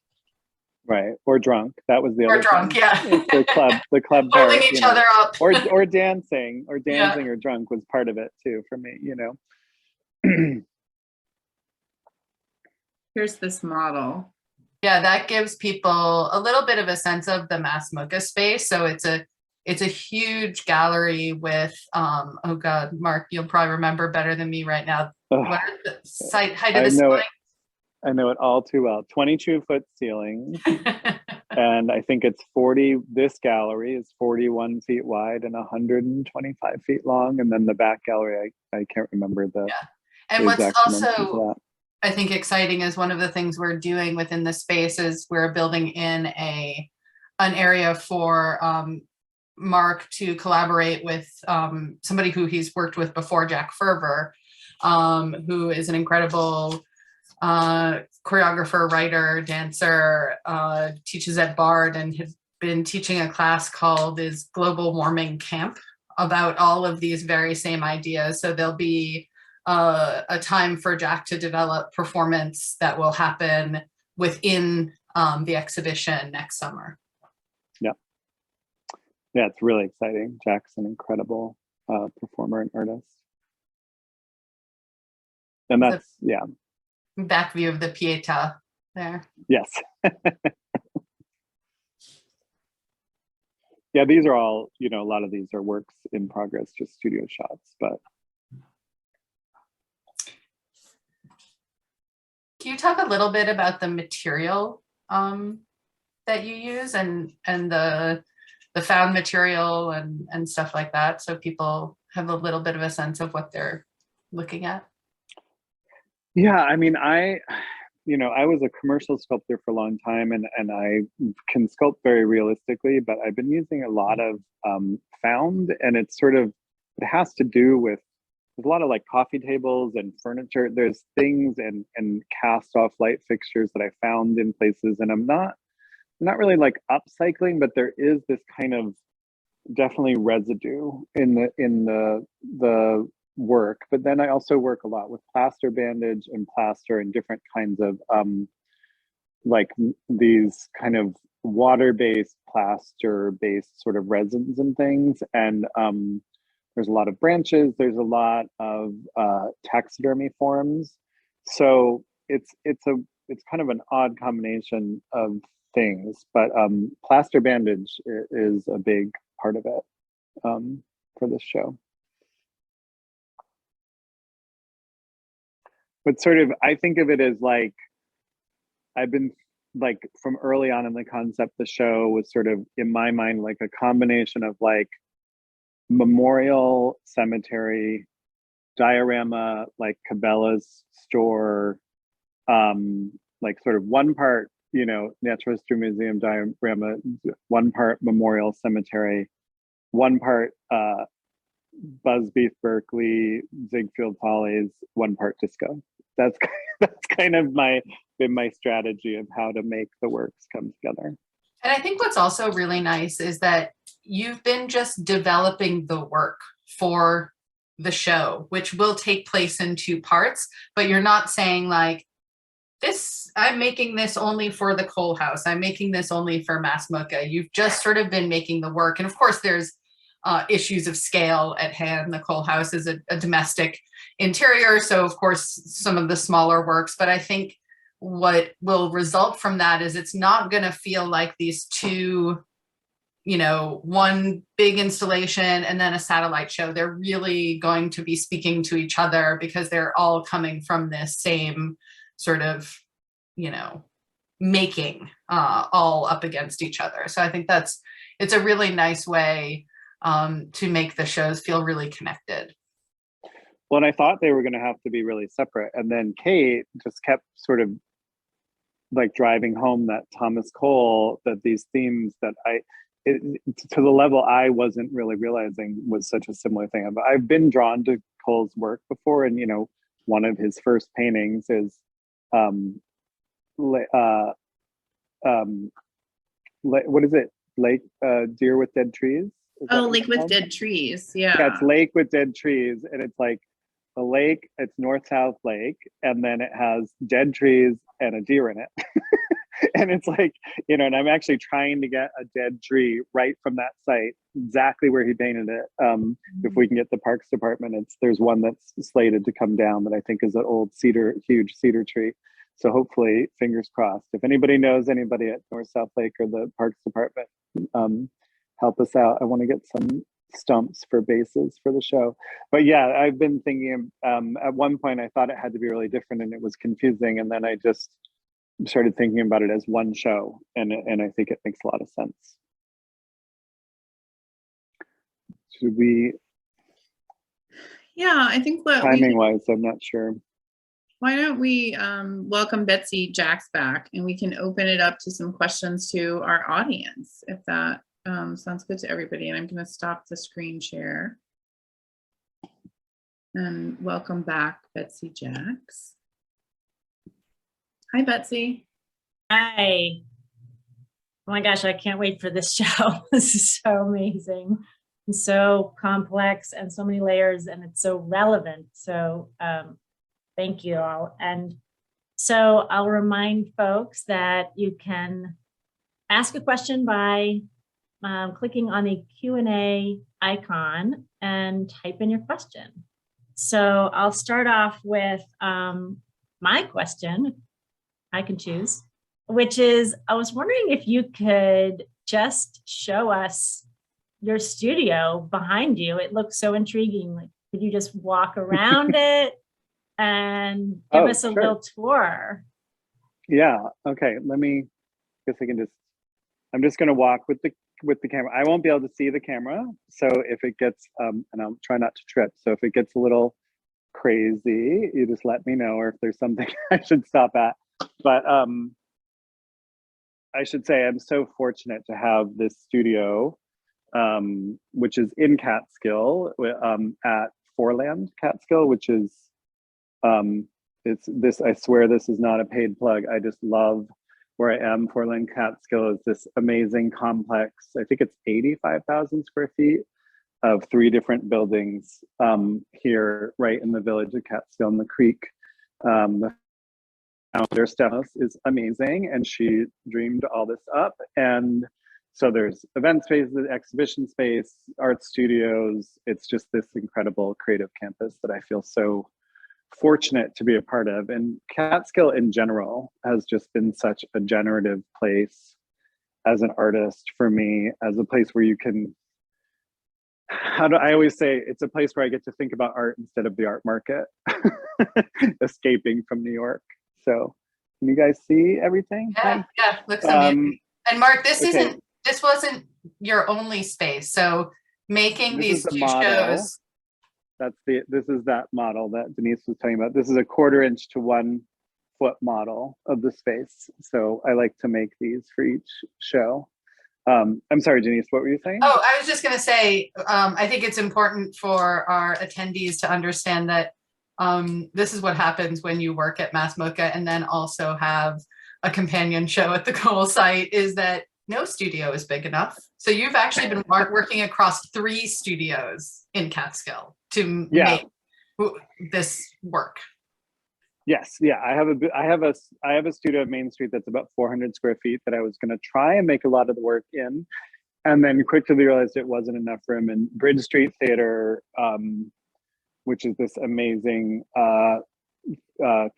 Right. Or drunk. That was the other drunk, thing. yeah. the club Holding part, each other up. or dancing or drunk was part of it too for me, you know. Here's this model. Yeah, that gives people a little bit of a sense of the Mass MoCA space. So it's a huge gallery with oh God, Mark, you'll probably remember better than me right now. What are the height of the ceiling? I know it all too well. 22-foot ceiling. And I think it's 40, this gallery is 41 feet wide and 125 feet long. And then the back gallery, I can't remember the And what's exact dimensions of also that. I think exciting is one of the things we're doing within the space is we're building in an area for Mark to collaborate with somebody who he's worked with before, Jack Ferver, who is an incredible choreographer, writer, dancer, teaches at Bard, and has been teaching a class called is Global Warming Camp about all of these very same ideas. So there'll be a time for Jack to develop performance that will happen within the exhibition next summer. Yeah, it's really exciting. Jack's an incredible performer and artist. And that's, yeah. Back view of the Pieta there. Yes. Yeah, these are all, you know, a lot of these are works in progress, just studio shots, but. Can you talk a little bit about the material that you use and the found material and stuff like that, so people have a little bit of a sense of what they're looking at? Yeah, I mean, I was a commercial sculptor for a long time, and I can sculpt very realistically, but I've been using a lot of found, and it's sort of, it has to do with, there's a lot of like coffee tables and furniture. There's things and cast off light fixtures that I found in places, and I'm not really like upcycling, but there is this kind of definitely residue in the work. But then I also work a lot with plaster bandage and plaster and different kinds of like these kind of water-based, plaster-based sort of resins and things. And there's a lot of branches. There's a lot of taxidermy forms. So it's kind of an odd combination of things, but plaster bandage is a big part of it for this show. But sort of, I think of it as like, I've been like from early on in the concept, the show was sort of in my mind like a combination of like memorial, cemetery, diorama, like Cabela's store, like sort of one part, you know, Natural History Museum diorama, one part memorial cemetery, one part Busby, Berkeley, Ziegfeld Follies, one part disco. That's kind of been my strategy of how to make the works come together. And I think what's also really nice is that you've been just developing the work for the show, which will take place in 2 parts, but you're not saying like, this, I'm making this only for the Cole House, I'm making this only for Mass MoCA. You've just sort of been making the work. And of course, there's issues of scale at hand. The Cole House is a domestic interior, so of course, some of the smaller works, but I think what will result from that is it's not going to feel like these 2, you know, one big installation and then a satellite show. They're really going to be speaking to each other because they're all coming from this same sort of, you know, making all up against each other. So I think it's a really nice way to make the shows feel really connected. Well, and I thought they were going to have to be really separate. And then Kate just kept sort of like driving home that Thomas Cole, that these themes that to the level I wasn't really realizing was such a similar thing. I've been drawn to Cole's work before, and you know, one of his first paintings is what is it? Lake Deer with Dead Trees? Lake with Dead Trees. Yeah. Yeah, it's Lake with Dead Trees, and it's like a lake. It's north-south lake, and then it has dead trees and a deer in it. And it's like, you know, and I'm actually trying to get a dead tree right from that site, exactly where he painted it. If we can get the Parks Department, there's one that's slated to come down that I think is an old huge cedar tree. So hopefully, fingers crossed. If anybody knows anybody at North South Lake or the Parks Department, help us out. I want to get some stumps for bases for the show. But yeah, I've been thinking, at one point I thought it had to be really different and it was confusing. And then I just started thinking about it as one show. And I think it makes a lot of sense. Should we? Yeah, I think what timing wise, I'm not sure. Why don't we welcome Betsy Jacks back, and we can open it up to some questions to our audience, if that sounds good to everybody. And I'm going to stop the screen share. And welcome back, Betsy Jacks. Hi, Betsy. Hi. Oh my gosh, I can't wait for this show. This is so amazing. It's so complex and so many layers, and it's so relevant. So thank you all. And so I'll remind folks that you can ask a question by clicking on the Q&A icon and type in your question. So I'll start off with my question. I can choose, which is, I was wondering if you could just show us your studio behind you. It looks so intriguing. Like, could you just walk around it and give us a little tour? Yeah. Okay. I'm just going to walk with the camera. I won't be able to see the camera. So if it gets, and I'll try not to trip. So if it gets a little crazy, you just let me know, or if there's something I should stop at. But I should say I'm so fortunate to have this studio, which is in Catskill, at Foreland Catskill, which is, it's this, I swear this is not a paid plug. I just love where I am. Foreland Catskill is this amazing complex. I think it's 85,000 square feet of 3 different buildings here right in the village of Catskill in the creek. The founder, Stephos, is amazing, and she dreamed all this up. And so there's event space, exhibition space, art studios. It's just this incredible creative campus that I feel so fortunate to be a part of. And Catskill in general has just been such a generative place as an artist for me, as a place where you can, I always say it's a place where I get to think about art instead of the art market, escaping from New York. So can you guys see everything? Yeah, looks amazing. And Mark, this wasn't your only space. So making these 2 shows. This is that model that Denise was talking about. This is a 1/4 inch to 1 foot model of the space. So I like to make these for each show. I'm sorry, Denise, what were you saying? Oh, I was just going to say, I think it's important for our attendees to understand that this is what happens when you work at Mass MoCA and then also have a companion show at the Cole site, is that no studio is big enough. So you've actually been working across 3 studios in Catskill to make this work. Yes, yeah, I have a studio at Main Street that's about 400 square feet that I was going to try and make a lot of the work in, and then quickly realized it wasn't enough room. And Bridge Street Theater, which is this amazing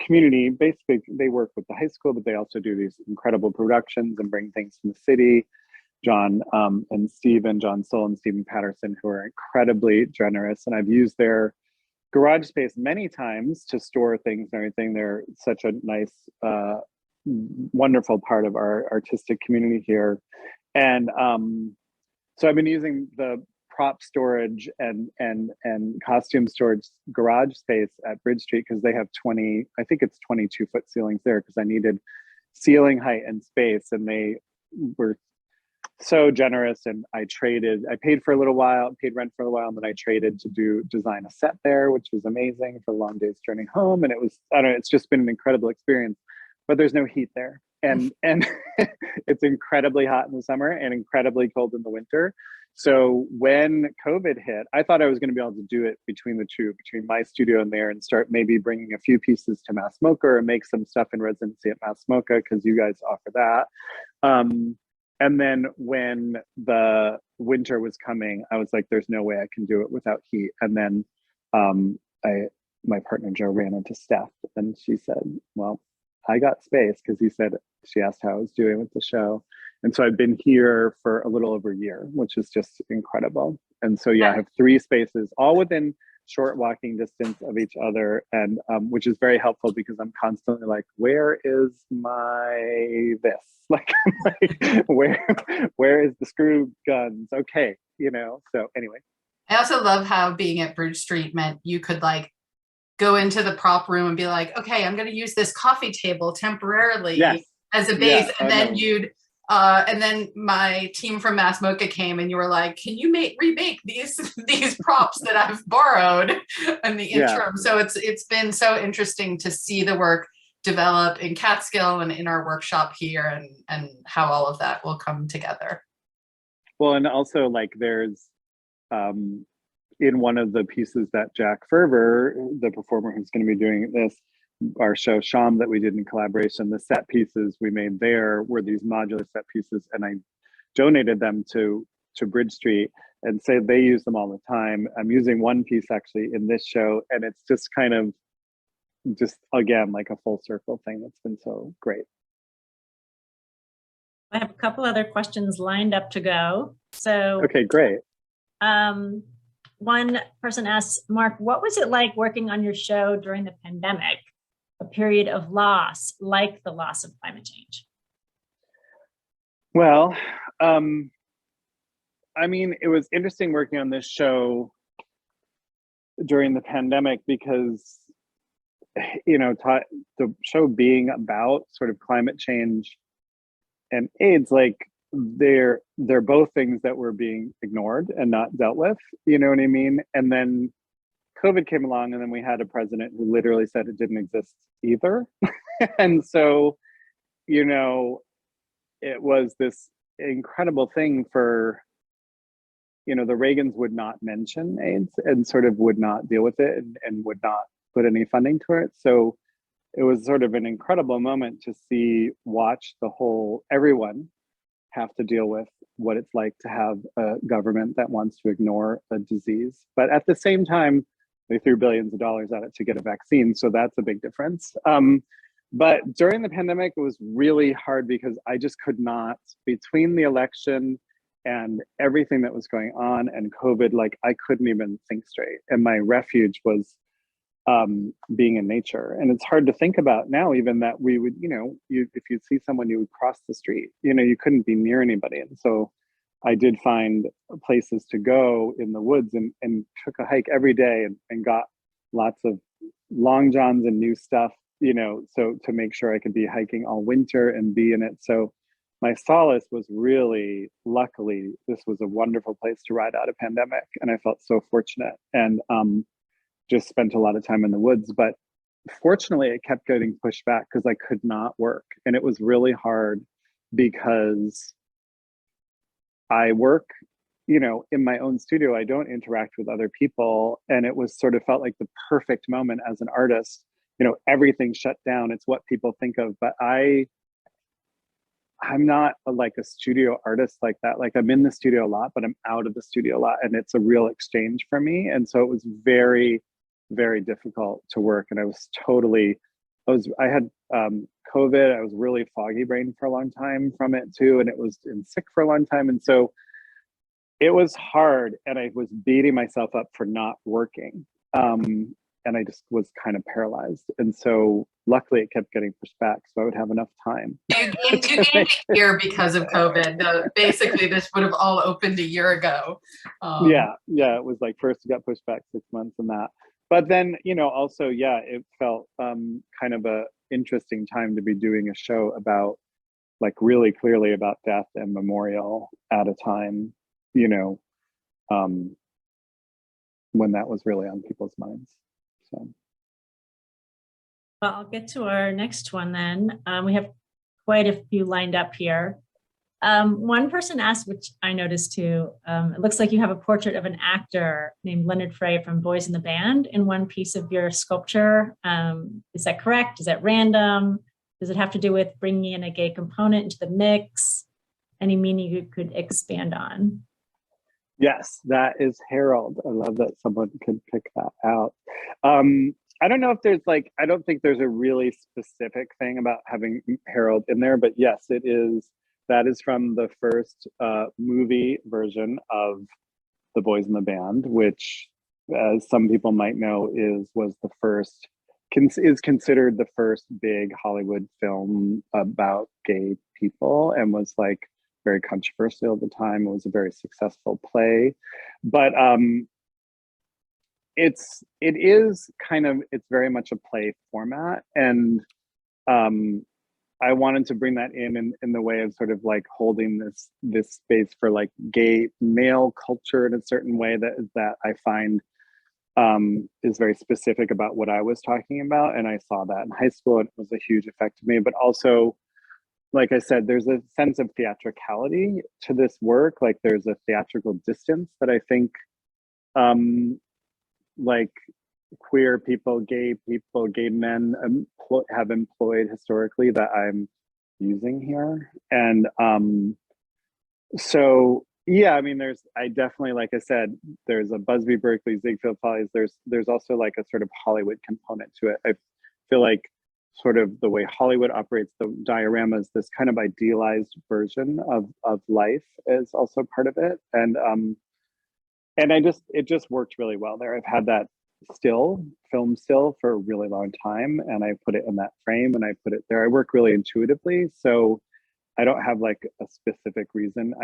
community. Basically, they work with the high school, but they also do these incredible productions and bring things from the city. John John Soul and Stephen Patterson, who are incredibly generous, and I've used their garage space many times to store things and everything. They're such a nice, wonderful part of our artistic community here. And so I've been using the prop storage and costume storage garage space at Bridge Street, because they have 22-foot ceilings there, because I needed ceiling height and space, and they were so generous. And I paid for a little while, paid rent for a while, and then I traded to design a set there, which was amazing for a long day's journey home. And it was, I don't know, it's just been an incredible experience, but there's no heat there. And it's incredibly hot in the summer and incredibly cold in the winter. So when COVID hit, I thought I was going to be able to do it between my studio and there, and start maybe bringing a few pieces to Mass MoCA or make some stuff in residency at Mass MoCA, because you guys offer that. And then when the winter was coming, I was like, there's no way I can do it without heat. And then my partner Joe ran into Steph, and she said, well, I got space, because she asked how I was doing with the show. And so I've been here for a little over a year, which is just incredible. And so, yeah, I have 3 spaces, all within short walking distance of each other, and which is very helpful, because I'm constantly like, where is my this? Like, where is the screw guns? Okay, so anyway. I also love how being at Bridge Street meant you could like go into the prop room and be like, okay, I'm going to use this coffee table temporarily Yes. as a base. Yeah. And Oh, then no. and then my team from Mass MoCA came and you were like, can you remake these props that I've borrowed in the Yeah. interim? So it's been so interesting to see the work develop in Catskill and in our workshop here, and how all of that will come together. Well, and also like there's in one of the pieces that Jack Ferver, the performer who's going to be doing this, our show Sham that we did in collaboration, the set pieces we made there were these modular set pieces, and I donated them to Bridge Street, and say they use them all the time. I'm using one piece actually in this show, and it's just kind of just again like a full circle thing that's been so great. I have a couple other questions lined up to go. So Okay, great. One person asks, Mark, what was it like working on your show during the pandemic, a period of loss, like the loss of climate change? Well, I mean, it was interesting working on this show during the pandemic because, you know, the show being about sort of climate change and AIDS, like they're both things that were being ignored and not dealt with, you know what I mean? And then COVID came along, and then we had a president who literally said it didn't exist either. And so, you know, it was this incredible thing for, you know, the Reagans would not mention AIDS and sort of would not deal with it and would not put any funding to it. So it was sort of an incredible moment to watch everyone have to deal with what it's like to have a government that wants to ignore a disease. But at the same time, they threw billions of dollars at it to get a vaccine. So that's a big difference. But during the pandemic, it was really hard because I just could not, between the election and everything that was going on and COVID, like I couldn't even think straight. And my refuge was being in nature. And it's hard to think about now, even that we would, you know, if you'd see someone, you would cross the street, you know, you couldn't be near anybody. And so I did find places to go in the woods and took a hike every day and got lots of long johns and new stuff, you know, so to make sure I could be hiking all winter and be in it. So my solace was really, luckily, this was a wonderful place to ride out a pandemic. And I felt so fortunate and just spent a lot of time in the woods. But fortunately, it kept getting pushed back because I could not work. And it was really hard because I work, you know, in my own studio. I don't interact with other people. And it was sort of felt like the perfect moment as an artist. You know, everything shut down. It's what people think of. But I'm not like a studio artist like that. Like I'm in the studio a lot, but I'm out of the studio a lot. And it's a real exchange for me. And so it was very, very difficult to work. And I had COVID. I was really foggy brain for a long time from it too. And it was sick for a long time. And so it was hard. And I was beating myself up for not working. And I just was kind of paralyzed. And so luckily it kept getting pushed back so I would have enough time. You gained a year because of COVID. Basically, this would have all opened a year ago. Yeah, it was like first it got pushed back 6 months and that. But then, you know, also, yeah, it felt kind of a interesting time to be doing a show about, like really clearly about death and memorial at a time, you know, when that was really on people's minds. So. Well, I'll get to our next one then. We have quite a few lined up here. One person asked, which I noticed too, it looks like you have a portrait of an actor named Leonard Frey from Boys in the Band in one piece of your sculpture. Is that correct? Is that random? Does it have to do with bringing in a gay component into the mix? Any meaning you could expand on? Yes, that is Harold. I love that someone could pick that out. I don't know if there's like, I don't think there's a really specific thing about having Harold in there, but yes, it is. That is from the first movie version of The Boys in the Band, which, as some people might know, is considered the first big Hollywood film about gay people and was like very controversial at the time. It was a very successful play, but it is kind of, it's very much a play format, and I wanted to bring that in the way of sort of like holding this space for like gay male culture in a certain way that I find is very specific about what I was talking about. And I saw that in high school, and it was a huge effect to me. But also, like I said, there's a sense of theatricality to this work. Like there's a theatrical distance that I think like queer people, gay men have employed historically that I'm using here. And so yeah, I mean, I definitely, like I said, there's a Busby Berkeley, Ziegfeld Follies. There's also like a sort of Hollywood component to it. I feel like sort of the way Hollywood operates the dioramas, this kind of idealized version of life is also part of it. And it just worked really well there. I've had that film still for a really long time, and I put it in that frame and I put it there. I work really intuitively, so I don't have like a specific reason.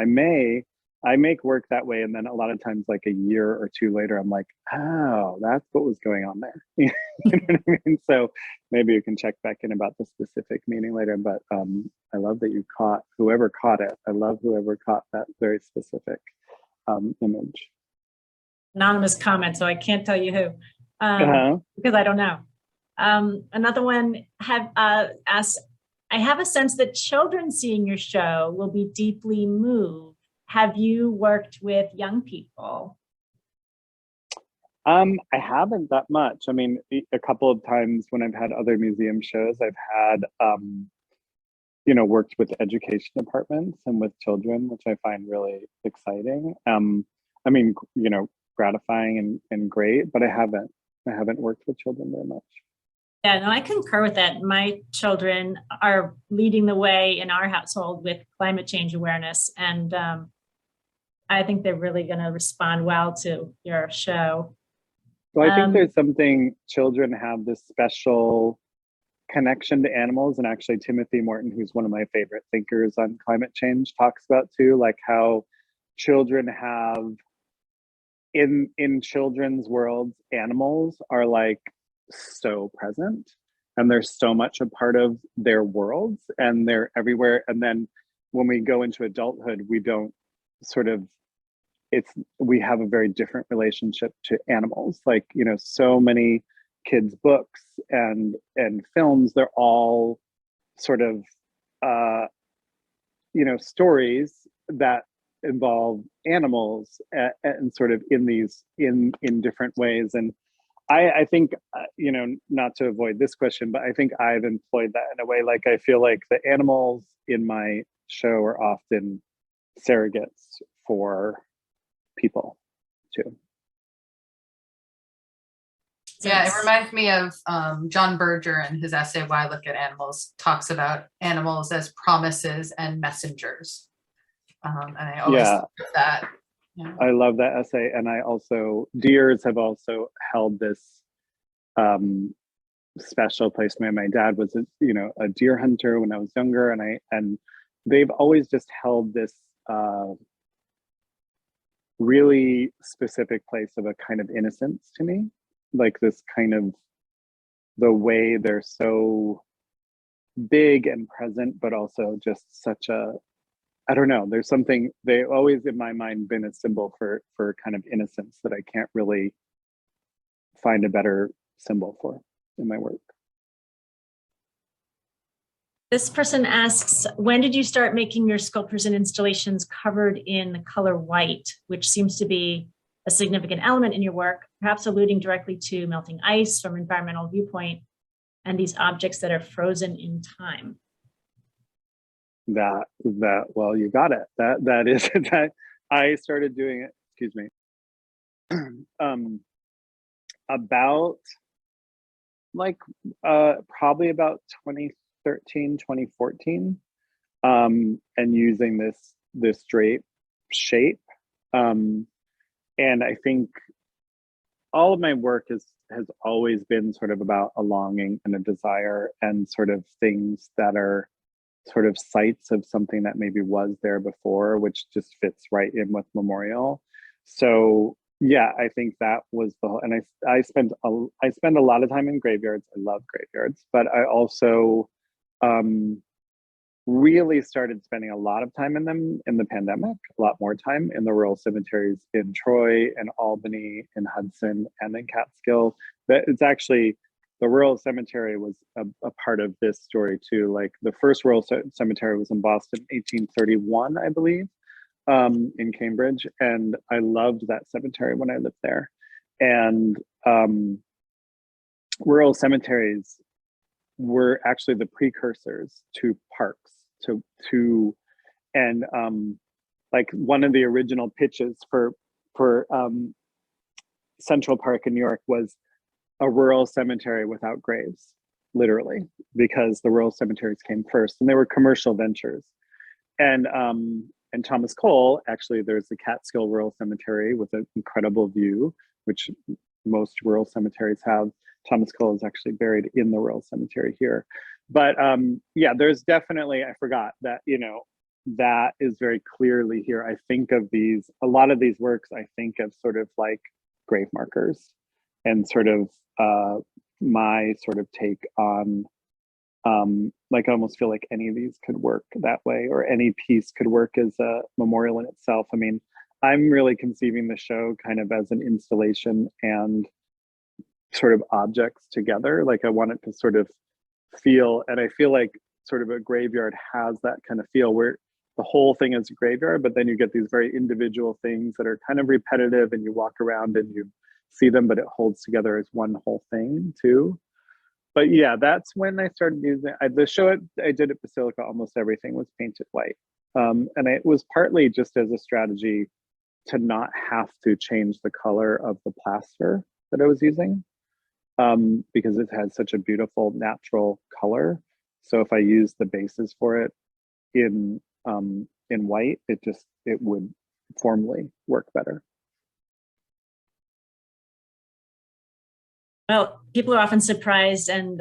I make work that way, and then a lot of times like a year or two later, I'm like, oh, that's what was going on there. You know what I mean? So maybe you can check back in about the specific meaning later, but I love that you caught, whoever caught it. I love whoever caught that very specific image. Anonymous comment, so I can't tell you who, Uh-huh. because I don't know. Another one asked, I have a sense that children seeing your show will be deeply moved. Have you worked with young people? I haven't that much. I mean, a couple of times when I've had other museum shows, I've had, worked with education departments and with children, which I find really exciting. I mean, gratifying and great, but I haven't worked with children very much. Yeah, no, I concur with that. My children are leading the way in our household with climate change awareness. And I think they're really going to respond well to your show. So I think there's something, children have this special connection to animals. And actually Timothy Morton, who's one of my favorite thinkers on climate change, talks about too, like how children have, in children's worlds, animals are like so present, and they're so much a part of their worlds, and they're everywhere. And then when we go into adulthood, we don't sort of, we have a very different relationship to animals. Like, so many kids' books and films, they're all sort of stories that involve animals and sort of in different ways. And I think, not to avoid this question, but I think I've employed that in a way. Like, I feel like the animals in my show are often surrogates for people too. Yeah, it reminds me of John Berger and his essay, Why Look at Animals, talks about animals as promises and messengers. And I always love that. Yeah. I love that essay. And I also, deers have also held this special place. My dad was a deer hunter when I was younger, and they've always just held this really specific place of a kind of innocence to me. Like this kind of, the way they're so big and present, but also just such a, I don't know, there's something, they always in my mind been a symbol for kind of innocence that I can't really find a better symbol for in my work. This person asks, when did you start making your sculptures and installations covered in the color white, which seems to be a significant element in your work, perhaps alluding directly to melting ice from an environmental viewpoint and these objects that are frozen in time? That well, you got it. That is that I started doing it, excuse me, about like probably about 2013, 2014, and using this drape shape. And I think all of my work has always been sort of about a longing and a desire and sort of things that are sort of sites of something that maybe was there before, which just fits right in with Memorial. So yeah, I think that was the whole, and I spend a lot of time in graveyards. I love graveyards, but I also really started spending a lot of time in them in the pandemic, a lot more time in the rural cemeteries in Troy and Albany, in Hudson, and in Catskill. That it's actually, the rural cemetery was a part of this story too. Like the first rural cemetery was in Boston, 1831, I believe, in Cambridge, and I loved that cemetery when I lived there. And rural cemeteries were actually the precursors to parks, and like one of the original pitches for Central Park in New York was a rural cemetery without graves, literally, because the rural cemeteries came first, and they were commercial ventures. And Thomas Cole, actually, there's the Catskill Rural Cemetery with an incredible view, which most rural cemeteries have. Thomas Cole is actually buried in the rural cemetery here. But yeah, there's definitely, I forgot that, you know, that is very clearly here. I think of these, a lot of these works, I think of sort of like grave markers, and sort of my sort of take on, like I almost feel like any of these could work that way, or any piece could work as a memorial in itself. I mean, I'm really conceiving the show kind of as an installation and sort of objects together. Like I want it to sort of feel, and I feel like sort of a graveyard has that kind of feel where the whole thing is a graveyard, but then you get these very individual things that are kind of repetitive, and you walk around and you see them, but it holds together as one whole thing too. But yeah, that's when I started using the show. I did at Basilica, almost everything was painted white, and it was partly just as a strategy to not have to change the color of the plaster that I was using, because it has such a beautiful natural color. So if I use the basis for it in white, it would formally work better. Well, people are often surprised and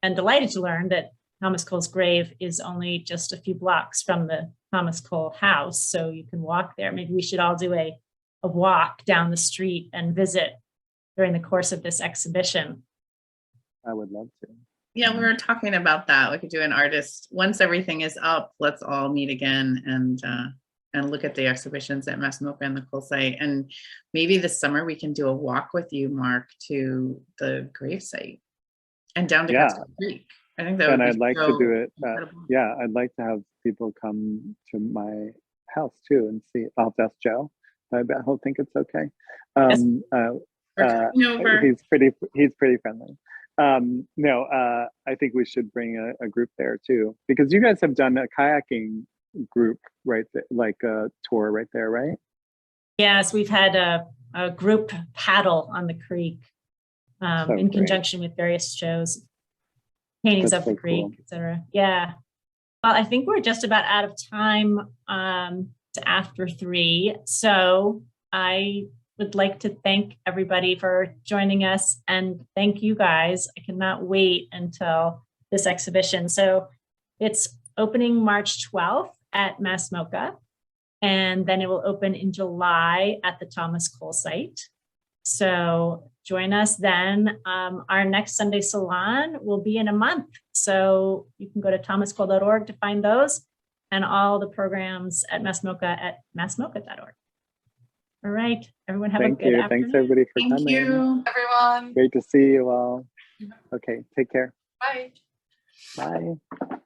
delighted to learn that Thomas Cole's grave is only just a few blocks from the Thomas Cole house, so you can walk there. Maybe we should all do a walk down the street and visit during the course of this exhibition. I would love to. Yeah, we were talking about that. We could do an artist, once everything is up, let's all meet again and look at the exhibitions at Mass MoCA and the Cole site. And maybe this summer we can do a walk with you, Mark, to the grave site and down to Catskill Creek. I think that would be I'd like so to do it. incredible. Yeah, I'd like to have people come to my house too and see. I'll have to ask Joe. I bet he'll think it's okay. He's pretty friendly. No, I think we should bring a group there too, because you guys have done a kayaking group right there, like a tour right there, right? Yes, we've had a group paddle on the creek in conjunction with various shows, paintings of the creek, etc. Yeah. Well, I think we're just about out of time to after 3. So I would like to thank everybody for joining us, and thank you guys. I cannot wait until this exhibition. So it's opening March 12th at Mass MoCA, and then it will open in July at the Thomas Cole site. So join us then. Our next Sunday Salon will be in a month. So you can go to thomascole.org to find those and all the programs at Mass MoCA at massmoca.org. All right, everyone have a good afternoon. Thanks everybody for coming. Thank you, everyone. Great to see you all. Okay, take care. Bye. Bye.